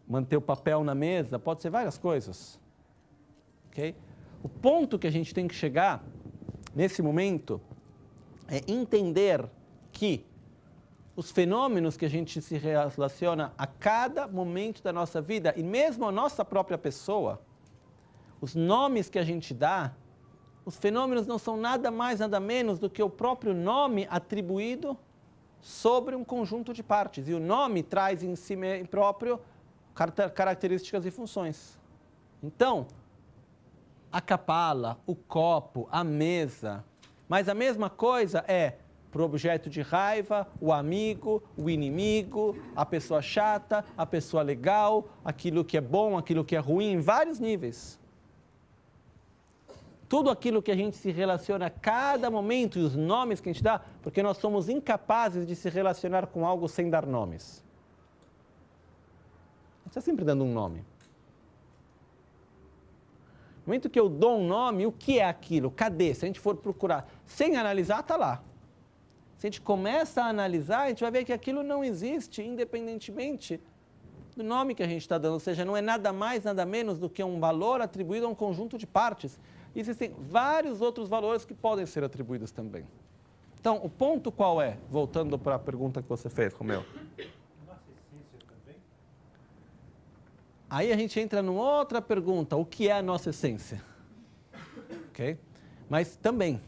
manter o papel na mesa, pode ser várias coisas. Okay? O ponto que a gente tem que chegar, nesse momento, é entender que os fenômenos que a gente se relaciona a cada momento da nossa vida, e mesmo a nossa própria pessoa, os nomes que a gente dá, os fenômenos não são nada mais, nada menos do que o próprio nome atribuído sobre um conjunto de partes. E o nome traz em si próprio características e funções. Então, a capala, o copo, a mesa, mas a mesma coisa é para o objeto de raiva, o amigo, o inimigo, a pessoa chata, a pessoa legal, aquilo que é bom, aquilo que é ruim, em vários níveis. Tudo aquilo que a gente se relaciona a cada momento e os nomes que a gente dá, porque nós somos incapazes de se relacionar com algo sem dar nomes. A gente está sempre dando um nome. No momento que eu dou um nome, o que é aquilo? Cadê? Se a gente for procurar sem analisar, está lá. Se a gente começa a analisar, a gente vai ver que aquilo não existe, independentemente do nome que a gente está dando. Ou seja, não é nada mais, nada menos do que um valor atribuído a um conjunto de partes. Existem vários outros valores que podem ser atribuídos também. Então, o ponto qual é? Voltando para a pergunta que você fez, Romeu. Nossa essência também? Aí a gente entra numa outra pergunta. O que é a nossa essência? Ok? Mas também,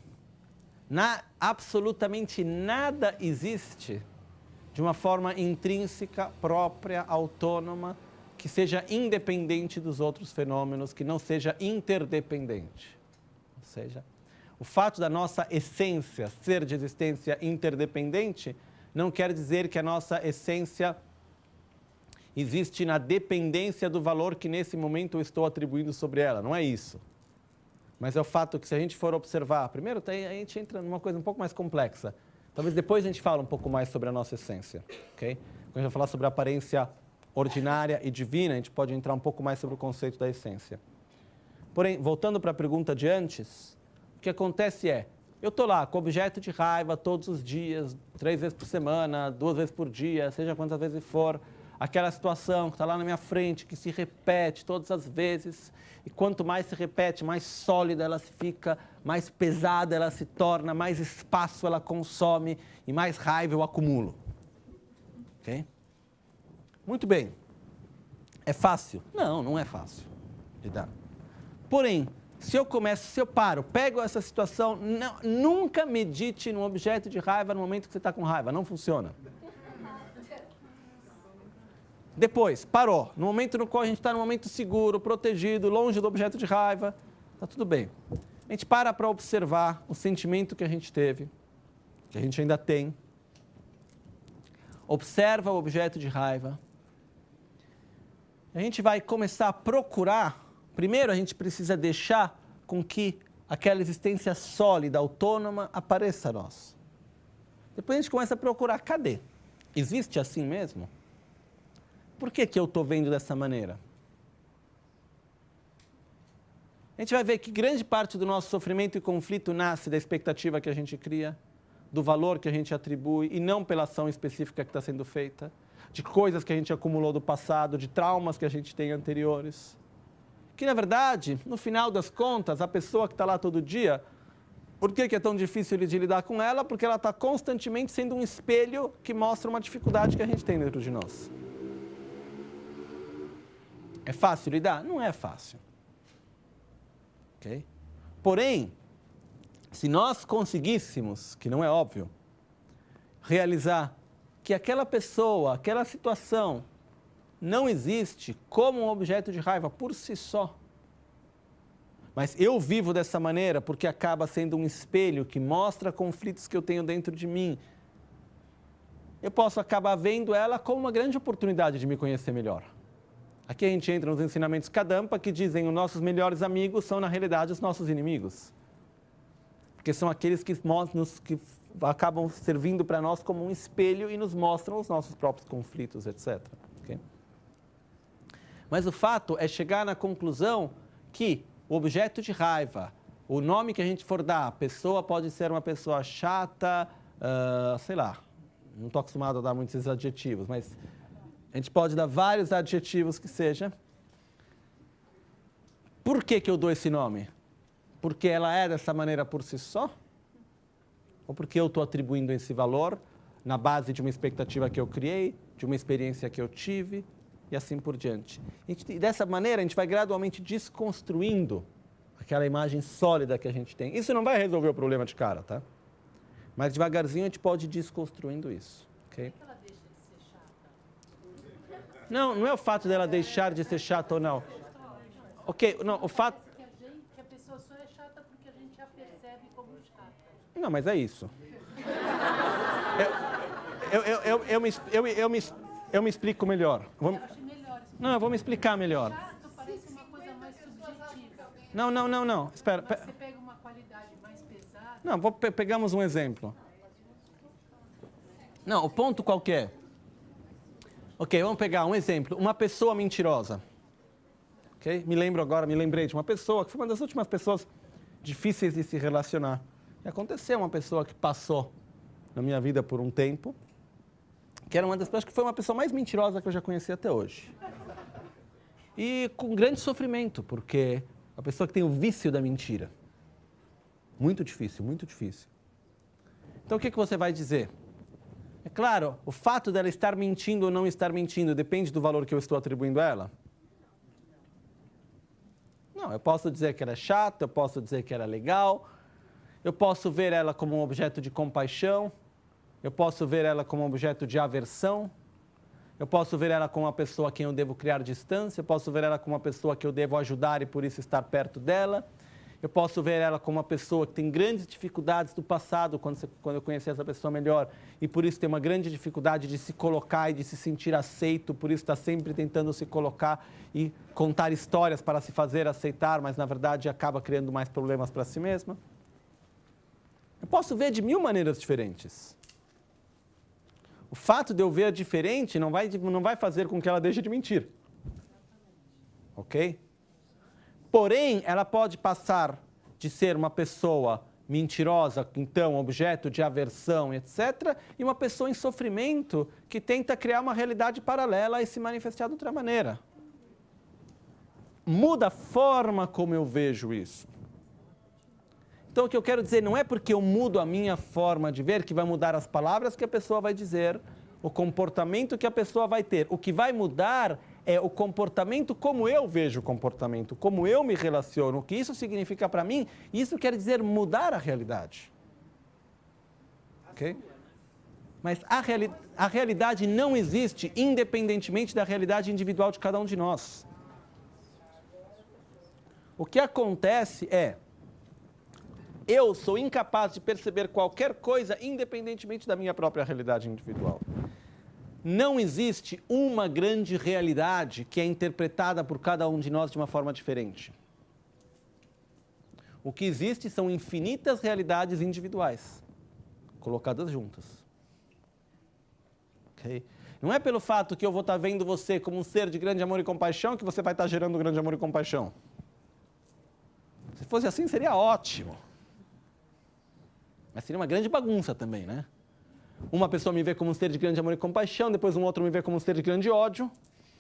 Absolutamente nada existe de uma forma intrínseca, própria, autônoma, que seja independente dos outros fenômenos, que não seja interdependente. Ou seja, o fato da nossa essência ser de existência interdependente não quer dizer que a nossa essência existe na dependência do valor que nesse momento eu estou atribuindo sobre ela. Não é isso. Mas é o fato que se a gente for observar, primeiro a gente entra numa coisa um pouco mais complexa. Talvez depois a gente fale um pouco mais sobre a nossa essência. Okay? Quando a gente vai falar sobre a aparência ordinária e divina, a gente pode entrar um pouco mais sobre o conceito da essência. Porém, voltando para a pergunta de antes, o que acontece é, eu estou lá com objeto de raiva todos os dias, 3 vezes por semana, 2 vezes por dia, seja quantas vezes for, aquela situação que está lá na minha frente, que se repete todas as vezes, e quanto mais se repete, mais sólida ela fica, mais pesada ela se torna, mais espaço ela consome e mais raiva eu acumulo. Ok? Muito bem. É fácil? Não, não é fácil de dar. Porém, se eu paro, pego essa situação, nunca medite num objeto de raiva no momento que você está com raiva, não funciona. Depois, parou. No momento no qual a gente está num momento seguro, protegido, longe do objeto de raiva, está tudo bem. A gente para observar o sentimento que a gente teve, que a gente ainda tem. Observa o objeto de raiva. A gente vai começar a procurar. Primeiro, a gente precisa deixar com que aquela existência sólida, autônoma, apareça a nós. Depois a gente começa a procurar. Cadê? Existe assim mesmo? Por que eu estou vendo dessa maneira? A gente vai ver que grande parte do nosso sofrimento e conflito nasce da expectativa que a gente cria, do valor que a gente atribui e não pela ação específica que está sendo feita, de coisas que a gente acumulou do passado, de traumas que a gente tem anteriores. Que, na verdade, no final das contas, a pessoa que está lá todo dia, por que é tão difícil de lidar com ela? Porque ela está constantemente sendo um espelho que mostra uma dificuldade que a gente tem dentro de nós. É fácil lidar? Não é fácil. Okay? Porém, se nós conseguíssemos, que não é óbvio, realizar que aquela pessoa, aquela situação não existe como um objeto de raiva por si só, mas eu vivo dessa maneira porque acaba sendo um espelho que mostra conflitos que eu tenho dentro de mim, eu posso acabar vendo ela como uma grande oportunidade de me conhecer melhor. Aqui a gente entra nos ensinamentos Kadampa, que dizem que os nossos melhores amigos são, na realidade, os nossos inimigos. Porque são aqueles que acabam servindo para nós como um espelho e nos mostram os nossos próprios conflitos, etc. Okay? Mas o fato é chegar na conclusão que o objeto de raiva, o nome que a gente for dar, a pessoa pode ser uma pessoa chata, sei lá, não estou acostumado a dar muitos adjetivos, mas a gente pode dar vários adjetivos que seja. Por que eu dou esse nome? Porque ela é dessa maneira por si só? Ou porque eu estou atribuindo esse valor na base de uma expectativa que eu criei, de uma experiência que eu tive, e assim por diante. E dessa maneira, a gente vai gradualmente desconstruindo aquela imagem sólida que a gente tem. Isso não vai resolver o problema de cara, tá? Mas devagarzinho a gente pode ir desconstruindo isso, ok? Não é o fato dela deixar de ser chata ou não. Ok, não, o fato... Que a pessoa só é chata porque a gente a percebe como chata. Não, mas é isso. Eu me explico melhor. Eu acho melhor. Não, eu vou me explicar melhor. Chato parece uma coisa mais subjetiva. Não. Espera. Você pega uma qualidade mais pesada. Não, pegamos um exemplo. Não, o ponto qual que é? Ok, vamos pegar um exemplo. Uma pessoa mentirosa. Ok? Me lembrei de uma pessoa que foi uma das últimas pessoas difíceis de se relacionar. E aconteceu uma pessoa que passou na minha vida por um tempo, que era uma das pessoas que foi uma pessoa mais mentirosa que eu já conheci até hoje. E com grande sofrimento, porque a pessoa que tem o vício da mentira. Muito difícil, muito difícil. Então o que você vai dizer? É claro, o fato dela estar mentindo ou não estar mentindo depende do valor que eu estou atribuindo a ela? Não, eu posso dizer que era chato, eu posso dizer que era legal. eu posso ver ela como um objeto de compaixão, eu posso ver ela como um objeto de aversão, eu posso ver ela como uma pessoa a quem eu devo criar distância, eu posso ver ela como uma pessoa que eu devo ajudar e por isso estar perto dela, eu posso ver ela como uma pessoa que tem grandes dificuldades do passado, quando eu conheci essa pessoa melhor, e por isso tem uma grande dificuldade de se colocar e de se sentir aceito, por isso está sempre tentando se colocar e contar histórias para se fazer aceitar, mas na verdade acaba criando mais problemas para si mesma. Eu posso ver de 1000 maneiras diferentes. O fato de eu ver diferente não vai fazer com que ela deixe de mentir. Ok? Porém, ela pode passar de ser uma pessoa mentirosa, então objeto de aversão, etc., e uma pessoa em sofrimento que tenta criar uma realidade paralela e se manifestar de outra maneira. Muda a forma como eu vejo isso. Então, o que eu quero dizer não é porque eu mudo a minha forma de ver que vai mudar as palavras que a pessoa vai dizer, o comportamento que a pessoa vai ter. O que vai mudar é o comportamento como eu vejo o comportamento, como eu me relaciono, o que isso significa para mim. Isso quer dizer mudar a realidade. Ok? Mas a realidade não existe independentemente da realidade individual de cada um de nós. O que acontece é, eu sou incapaz de perceber qualquer coisa independentemente da minha própria realidade individual. Não existe uma grande realidade que é interpretada por cada um de nós de uma forma diferente. O que existe são infinitas realidades individuais, colocadas juntas. Okay? Não é pelo fato que eu vou estar vendo você como um ser de grande amor e compaixão que você vai estar gerando grande amor e compaixão. Se fosse assim, seria ótimo. Mas seria uma grande bagunça também, né? Uma pessoa me vê como um ser de grande amor e compaixão, depois um outro me vê como um ser de grande ódio.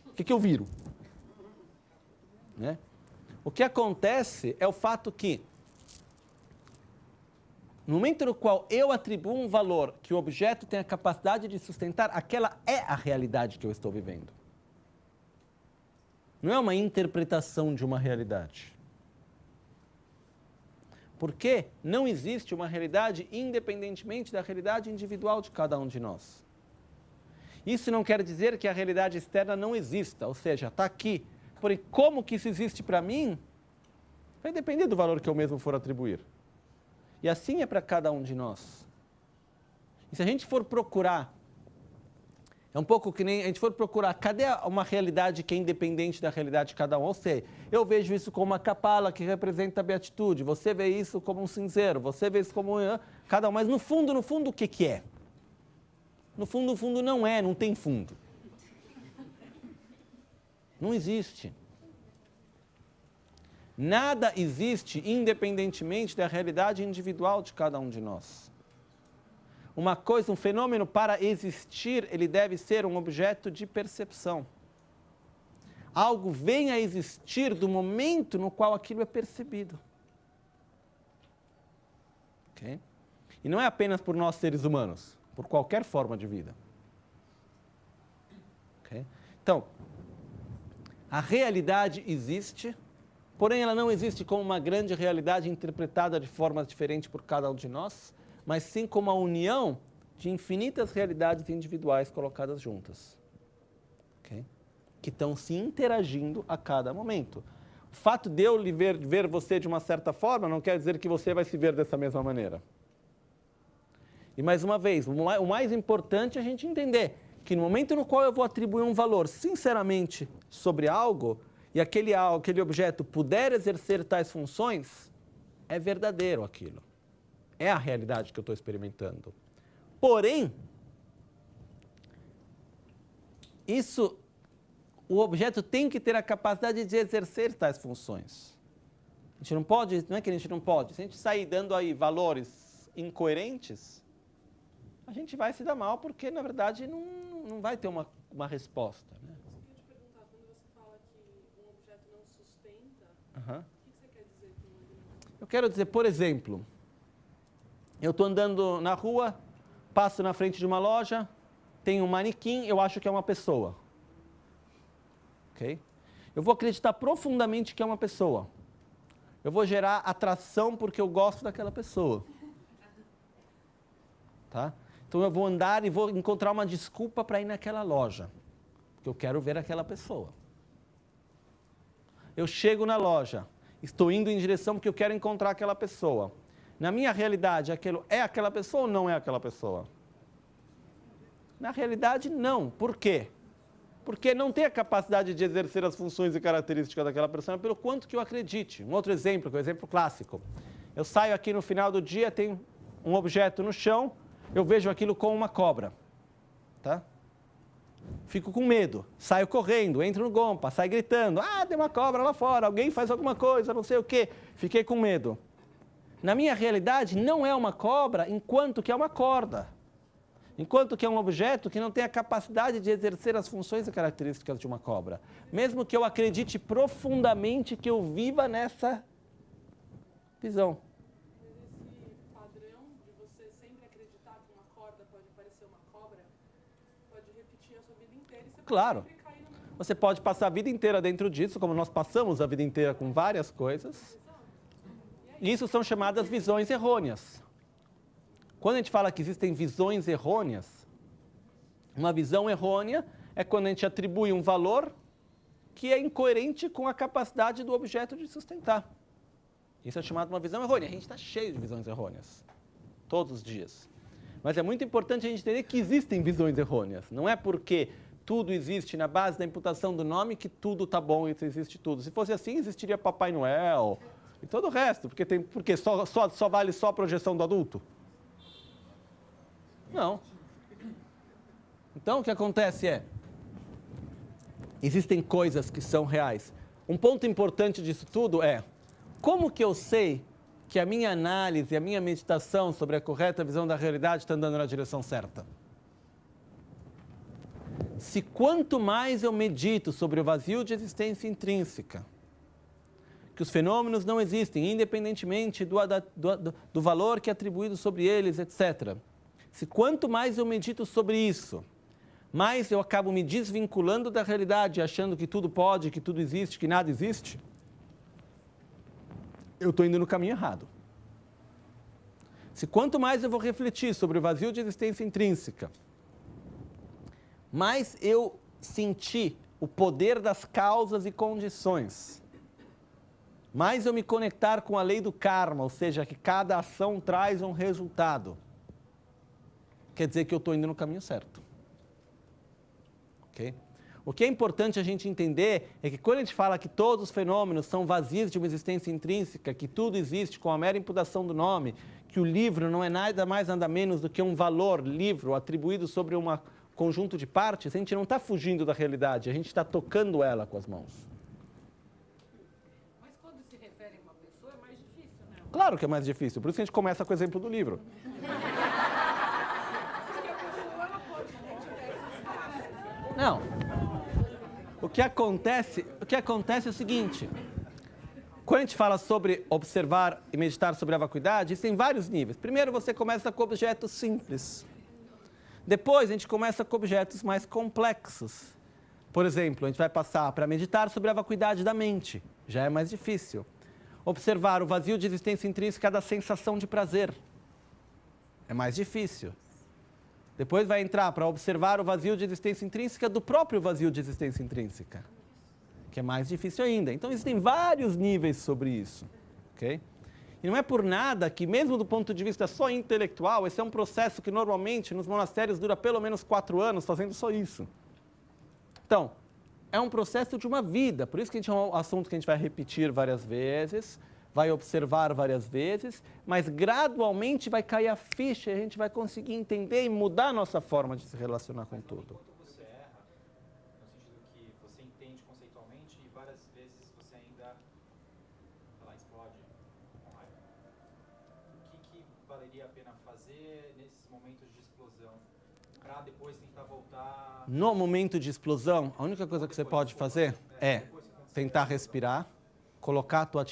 O que eu viro? Né? O que acontece é o fato que, no momento no qual eu atribuo um valor que o objeto tem a capacidade de sustentar, aquela é a realidade que eu estou vivendo. Não é uma interpretação de uma realidade. Porque não existe uma realidade independentemente da realidade individual de cada um de nós. Isso não quer dizer que a realidade externa não exista, ou seja, está aqui. Porém, como que isso existe para mim, vai depender do valor que eu mesmo for atribuir. E assim é para cada um de nós. E se a gente for procurar, é um pouco que nem a gente for procurar, cadê uma realidade que é independente da realidade de cada um? Ou seja, eu vejo isso como uma capala que representa a beatitude, você vê isso como um cinzeiro, você vê isso como cada um, mas no fundo, o que é? No fundo não é, não tem fundo. Não existe. Nada existe independentemente da realidade individual de cada um de nós. Uma coisa, um fenômeno, para existir, ele deve ser um objeto de percepção. Algo vem a existir do momento no qual aquilo é percebido. Okay? E não é apenas por nós seres humanos, por qualquer forma de vida. Okay? Então, a realidade existe, porém ela não existe como uma grande realidade interpretada de formas diferentes por cada um de nós, mas sim como a união de infinitas realidades individuais colocadas juntas, okay? Que estão se interagindo a cada momento. O fato de eu ver você de uma certa forma não quer dizer que você vai se ver dessa mesma maneira. E mais uma vez, o mais importante é a gente entender que no momento no qual eu vou atribuir um valor sinceramente sobre algo, e aquele objeto puder exercer tais funções, é verdadeiro aquilo. É a realidade que eu estou experimentando. Porém, o objeto tem que ter a capacidade de exercer tais funções. A gente não pode, não é que a gente não pode, se a gente sair dando aí valores incoerentes, a gente vai se dar mal porque, na verdade, não vai ter uma resposta. Né? Eu queria te perguntar, quando você fala que um objeto não sustenta, o que você quer dizer com ele? Eu quero dizer, por exemplo, eu estou andando na rua, passo na frente de uma loja, tem um manequim, eu acho que é uma pessoa. Ok? Eu vou acreditar profundamente que é uma pessoa. eu vou gerar atração porque eu gosto daquela pessoa. Tá? Então eu vou andar e vou encontrar uma desculpa para ir naquela loja, porque eu quero ver aquela pessoa. Eu chego na loja, estou indo em direção porque eu quero encontrar aquela pessoa. Na minha realidade, aquilo é aquela pessoa ou não é aquela pessoa? Na realidade, não. Por quê? Porque não tem a capacidade de exercer as funções e características daquela pessoa pelo quanto que eu acredite. Um outro exemplo, que é o exemplo clássico. Eu saio aqui no final do dia, tem um objeto no chão, eu vejo aquilo como uma cobra. Tá? Fico com medo, saio correndo, entro no Gompa, saio gritando, tem uma cobra lá fora, alguém faz alguma coisa, não sei o quê. Fiquei com medo. Na minha realidade, não é uma cobra, enquanto que é uma corda. Enquanto que é um objeto que não tem a capacidade de exercer as funções e características de uma cobra. Mesmo que eu acredite profundamente que eu viva nessa visão. Mas esse padrão de você sempre acreditar que uma corda pode parecer uma cobra, pode repetir a sua vida inteira e você Claro. pode sempre cair no mesmo. Você pode passar a vida inteira dentro disso, como nós passamos a vida inteira com várias coisas. Isso são chamadas visões errôneas. Quando a gente fala que existem visões errôneas, uma visão errônea é quando a gente atribui um valor que é incoerente com a capacidade do objeto de sustentar. Isso é chamado uma visão errônea. A gente está cheio de visões errôneas, todos os dias. Mas é muito importante a gente entender que existem visões errôneas. Não é porque tudo existe na base da imputação do nome que tudo está bom e existe tudo. Se fosse assim, existiria Papai Noel e todo o resto. Porque só vale só a projeção do adulto? Não. Então, o que acontece existem coisas que são reais. Um ponto importante disso tudo é, como que eu sei que a minha análise, a minha meditação sobre a correta visão da realidade está andando na direção certa? Se quanto mais eu medito sobre o vazio de existência intrínseca, que os fenômenos não existem, independentemente do valor que é atribuído sobre eles, etc., se quanto mais eu medito sobre isso, mais eu acabo me desvinculando da realidade, achando que tudo pode, que tudo existe, que nada existe, eu estou indo no caminho errado. Se quanto mais eu vou refletir sobre o vazio de existência intrínseca, mais eu senti o poder das causas e condições, mais eu me conectar com a lei do karma, ou seja, que cada ação traz um resultado, quer dizer que eu estou indo no caminho certo. Okay? O que é importante a gente entender é que quando a gente fala que todos os fenômenos são vazios de uma existência intrínseca, que tudo existe com a mera imputação do nome, que o livro não é nada mais nada menos do que um valor, livro, atribuído sobre um conjunto de partes, a gente não está fugindo da realidade, a gente está tocando ela com as mãos. Mas quando se refere a uma pessoa é mais difícil, né? Claro que é mais difícil, por isso que a gente começa com o exemplo do livro. Não. O que acontece é o seguinte. Quando a gente fala sobre observar e meditar sobre a vacuidade, isso tem vários níveis. Primeiro você começa com objetos simples. Depois a gente começa com objetos mais complexos. Por exemplo, a gente vai passar para meditar sobre a vacuidade da mente. Já é mais difícil. Observar o vazio de existência intrínseca da sensação de prazer. É mais difícil. Depois vai entrar para observar o vazio de existência intrínseca do próprio vazio de existência intrínseca, que é mais difícil ainda. Então, existem vários níveis sobre isso. Okay? E não é por nada que, mesmo do ponto de vista só intelectual, esse é um processo que normalmente nos monastérios dura pelo menos 4 anos fazendo só isso. Então, é um processo de uma vida, por isso que é um assunto que a gente vai repetir várias vezes, vai observar várias vezes, mas gradualmente vai cair a ficha e a gente vai conseguir entender e mudar a nossa forma de se relacionar com tudo. Enquanto você erra, no sentido que você entende conceitualmente e várias vezes você ainda, sei lá, explode com raiva. O que valeria a pena fazer nesses momentos de explosão? Para depois tentar voltar... No momento de explosão, a única coisa que você pode fazer é tentar respirar, colocar a tua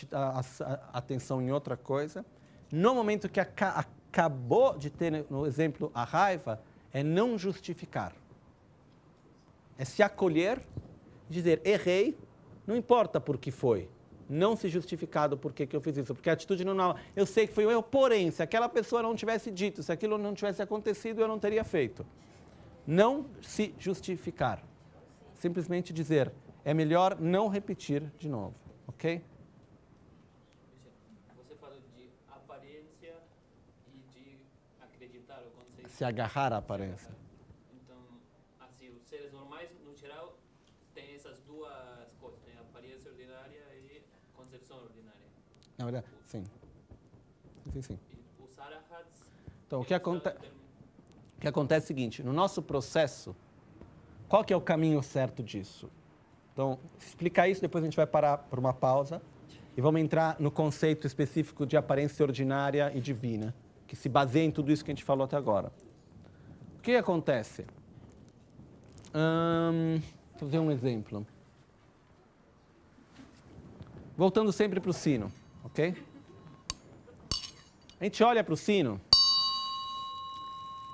atenção em outra coisa. No momento que acabou de ter, no exemplo, a raiva, é não justificar. É se acolher, dizer, errei, não importa por que foi. não se justificado por que eu fiz isso, porque a atitude não, eu sei que foi um erro, porém, se aquela pessoa não tivesse dito, se aquilo não tivesse acontecido, eu não teria feito. Não se justificar. Simplesmente dizer, é melhor não repetir de novo, ok? Você falou de aparência e de acreditar o conceito. Se agarrar à aparência. Então, assim, os seres normais, no geral, têm essas duas coisas, tem a aparência ordinária e concepção ordinária. Na verdade, sim. Sim. E os arahats... Então, o que acontece é o seguinte, no nosso processo, qual que é o caminho certo disso? Então, explicar isso, depois a gente vai parar por uma pausa e vamos entrar no conceito específico de aparência ordinária e divina, que se baseia em tudo isso que a gente falou até agora. O que acontece? Vou fazer um exemplo. Voltando sempre para o sino, ok? A gente olha para o sino,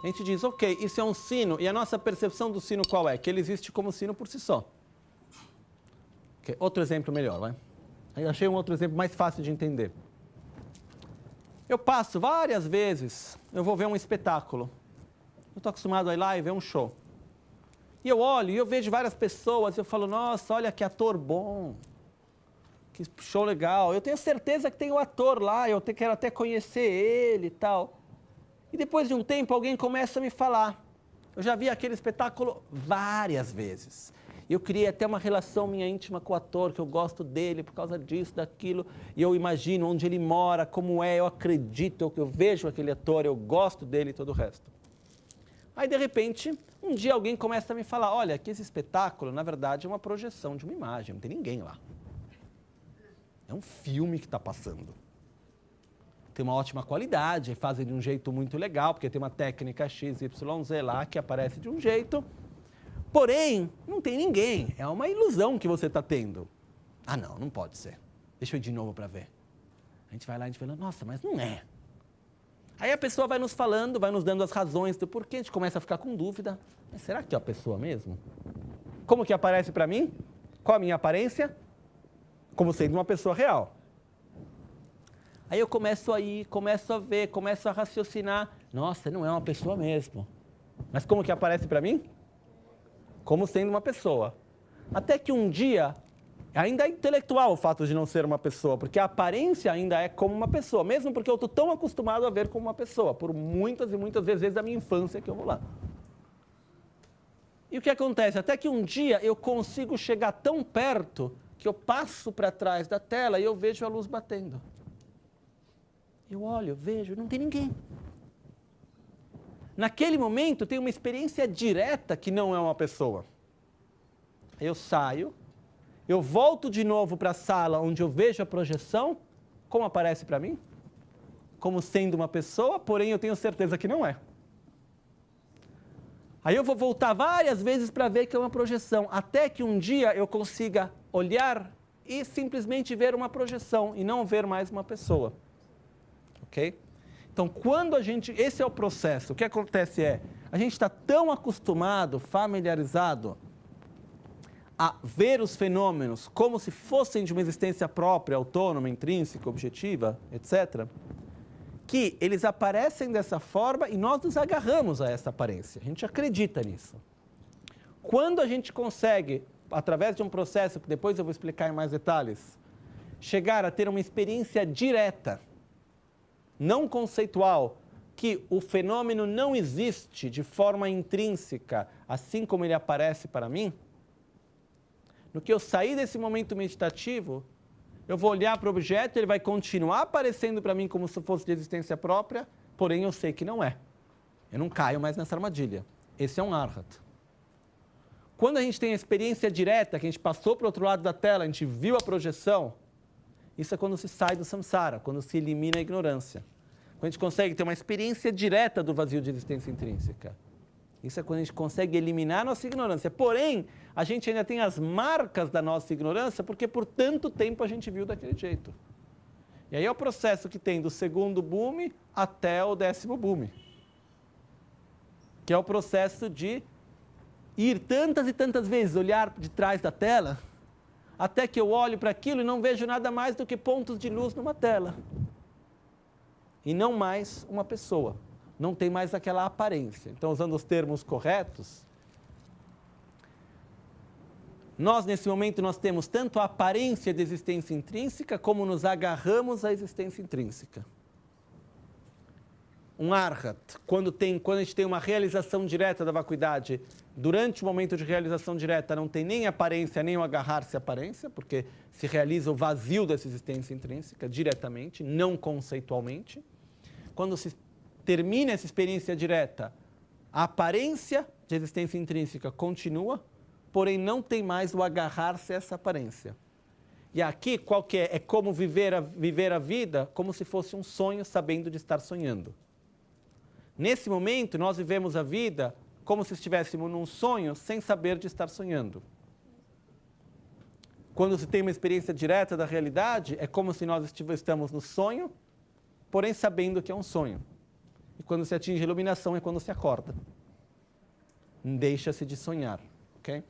a gente diz, ok, isso é um sino, e a nossa percepção do sino qual é? Que ele existe como sino por si só. Okay. Outro exemplo melhor, vai? Eu achei um outro exemplo mais fácil de entender. Eu passo várias vezes, eu vou ver um espetáculo. Eu estou acostumado a ir lá e ver um show. E eu olho e eu vejo várias pessoas, eu falo, nossa, olha que ator bom. Que show legal. Eu tenho certeza que tem o ator lá, eu quero até conhecer ele e tal. E depois de um tempo, alguém começa a me falar. Eu já vi aquele espetáculo várias vezes. Eu criei até uma relação minha íntima com o ator, que eu gosto dele por causa disso, daquilo. E eu imagino onde ele mora, como é, eu acredito, eu vejo aquele ator, eu gosto dele e todo o resto. Aí, de repente, um dia alguém começa a me falar, olha, que esse espetáculo, na verdade, é uma projeção de uma imagem, não tem ninguém lá. É um filme que está passando. Tem uma ótima qualidade, fazem de um jeito muito legal, porque tem uma técnica XYZ lá que aparece de um jeito. Porém, não tem ninguém. É uma ilusão que você está tendo. Ah, não pode ser. Deixa eu ir de novo para ver. A gente vai lá e a gente fala, nossa, mas não é. Aí a pessoa vai nos falando, vai nos dando as razões do porquê, a gente começa a ficar com dúvida. Mas será que é a pessoa mesmo? Como que aparece para mim? Qual a minha aparência? Como sendo uma pessoa real. Aí eu começo a ir, começo a ver, começo a raciocinar. Nossa, não é uma pessoa mesmo. Mas como que aparece para mim? Como sendo uma pessoa. Até que um dia, ainda é intelectual o fato de não ser uma pessoa, porque a aparência ainda é como uma pessoa, mesmo porque eu estou tão acostumado a ver como uma pessoa, por muitas e muitas vezes da minha infância que eu vou lá. E o que acontece? Até que um dia eu consigo chegar tão perto que eu passo para trás da tela e eu vejo a luz batendo. Eu olho, vejo, não tem ninguém. Naquele momento tem uma experiência direta que não é uma pessoa. Eu saio, eu volto de novo para a sala onde eu vejo a projeção, como aparece para mim? Como sendo uma pessoa, porém eu tenho certeza que não é. Aí eu vou voltar várias vezes para ver que é uma projeção, até que um dia eu consiga olhar e simplesmente ver uma projeção e não ver mais uma pessoa. Ok? Então, quando esse é o processo, o que acontece é, a gente está tão acostumado, familiarizado, a ver os fenômenos como se fossem de uma existência própria, autônoma, intrínseca, objetiva, etc., que eles aparecem dessa forma e nós nos agarramos a essa aparência. A gente acredita nisso. Quando a gente consegue, através de um processo, que depois eu vou explicar em mais detalhes, chegar a ter uma experiência direta, não conceitual, que o fenômeno não existe de forma intrínseca, assim como ele aparece para mim, no que eu sair desse momento meditativo, eu vou olhar para o objeto, ele vai continuar aparecendo para mim como se fosse de existência própria, porém eu sei que não é. Eu não caio mais nessa armadilha. Esse é um arhat. Quando a gente tem a experiência direta, que a gente passou para o outro lado da tela, a gente viu a projeção, isso é quando se sai do samsara, quando se elimina a ignorância. Quando a gente consegue ter uma experiência direta do vazio de existência intrínseca. Isso é quando a gente consegue eliminar a nossa ignorância. Porém, a gente ainda tem as marcas da nossa ignorância, porque por tanto tempo a gente viu daquele jeito. E aí é o processo que tem do segundo boom até o 10º boom. Que é o processo de ir tantas e tantas vezes, olhar de trás da tela, até que eu olho para aquilo e não vejo nada mais do que pontos de luz numa tela. E não mais uma pessoa. Não tem mais aquela aparência. Então, usando os termos corretos, nós, nesse momento, nós temos tanto a aparência de existência intrínseca, como nos agarramos à existência intrínseca. Um arhat, quando a gente tem uma realização direta da vacuidade, durante o momento de realização direta, não tem nem aparência, nem o agarrar-se à aparência, porque se realiza o vazio dessa existência intrínseca diretamente, não conceitualmente. Quando se termina essa experiência direta, a aparência de existência intrínseca continua, porém não tem mais o agarrar-se a essa aparência. E aqui, qual que é? É como viver a vida como se fosse um sonho, sabendo de estar sonhando. Nesse momento, nós vivemos a vida como se estivéssemos num sonho, sem saber de estar sonhando. Quando se tem uma experiência direta da realidade, é como se nós estamos no sonho, porém sabendo que é um sonho. E quando se atinge a iluminação é quando se acorda. Deixa-se de sonhar, ok?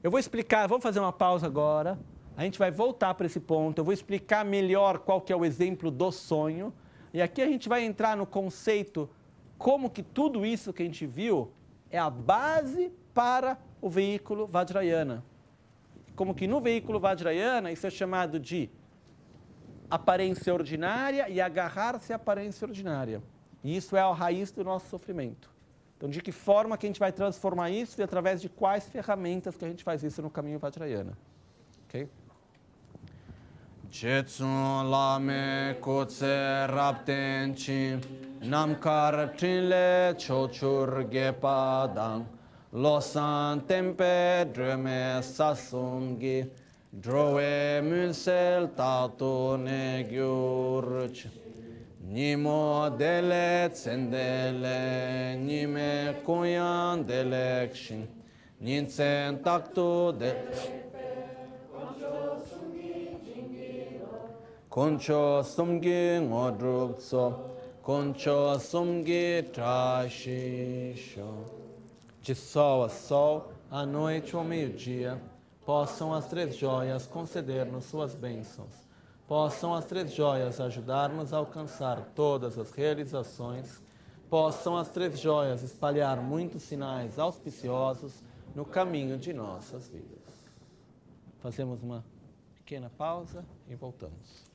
Eu vou explicar, vamos fazer uma pausa agora, a gente vai voltar para esse ponto, eu vou explicar melhor qual que é o exemplo do sonho, e aqui a gente vai entrar no conceito como que tudo isso que a gente viu é a base para o veículo Vajrayana. Como que no veículo Vajrayana isso é chamado de aparência ordinária e agarrar-se à aparência ordinária. E isso é a raiz do nosso sofrimento. Então, de que forma que a gente vai transformar isso e através de quais ferramentas que a gente faz isso no caminho Vajrayana. Ok? Jetsun lame kutse raptenchi namkar trinle chochur gepadang losan tempe dreme sasungi drowe munsel tato negyurch Nimo dele tsendele, nime kuyan delekshin, ninsen taktu de... Koncho sumgi ngodrupso, koncho sumgi trashisho. De sol a sol, à noite ou ao meio-dia, possam as três joias conceder-nos suas bênçãos. Possam as três joias ajudar-nos a alcançar todas as realizações. Possam as três joias espalhar muitos sinais auspiciosos no caminho de nossas vidas. Fazemos uma pequena pausa e voltamos.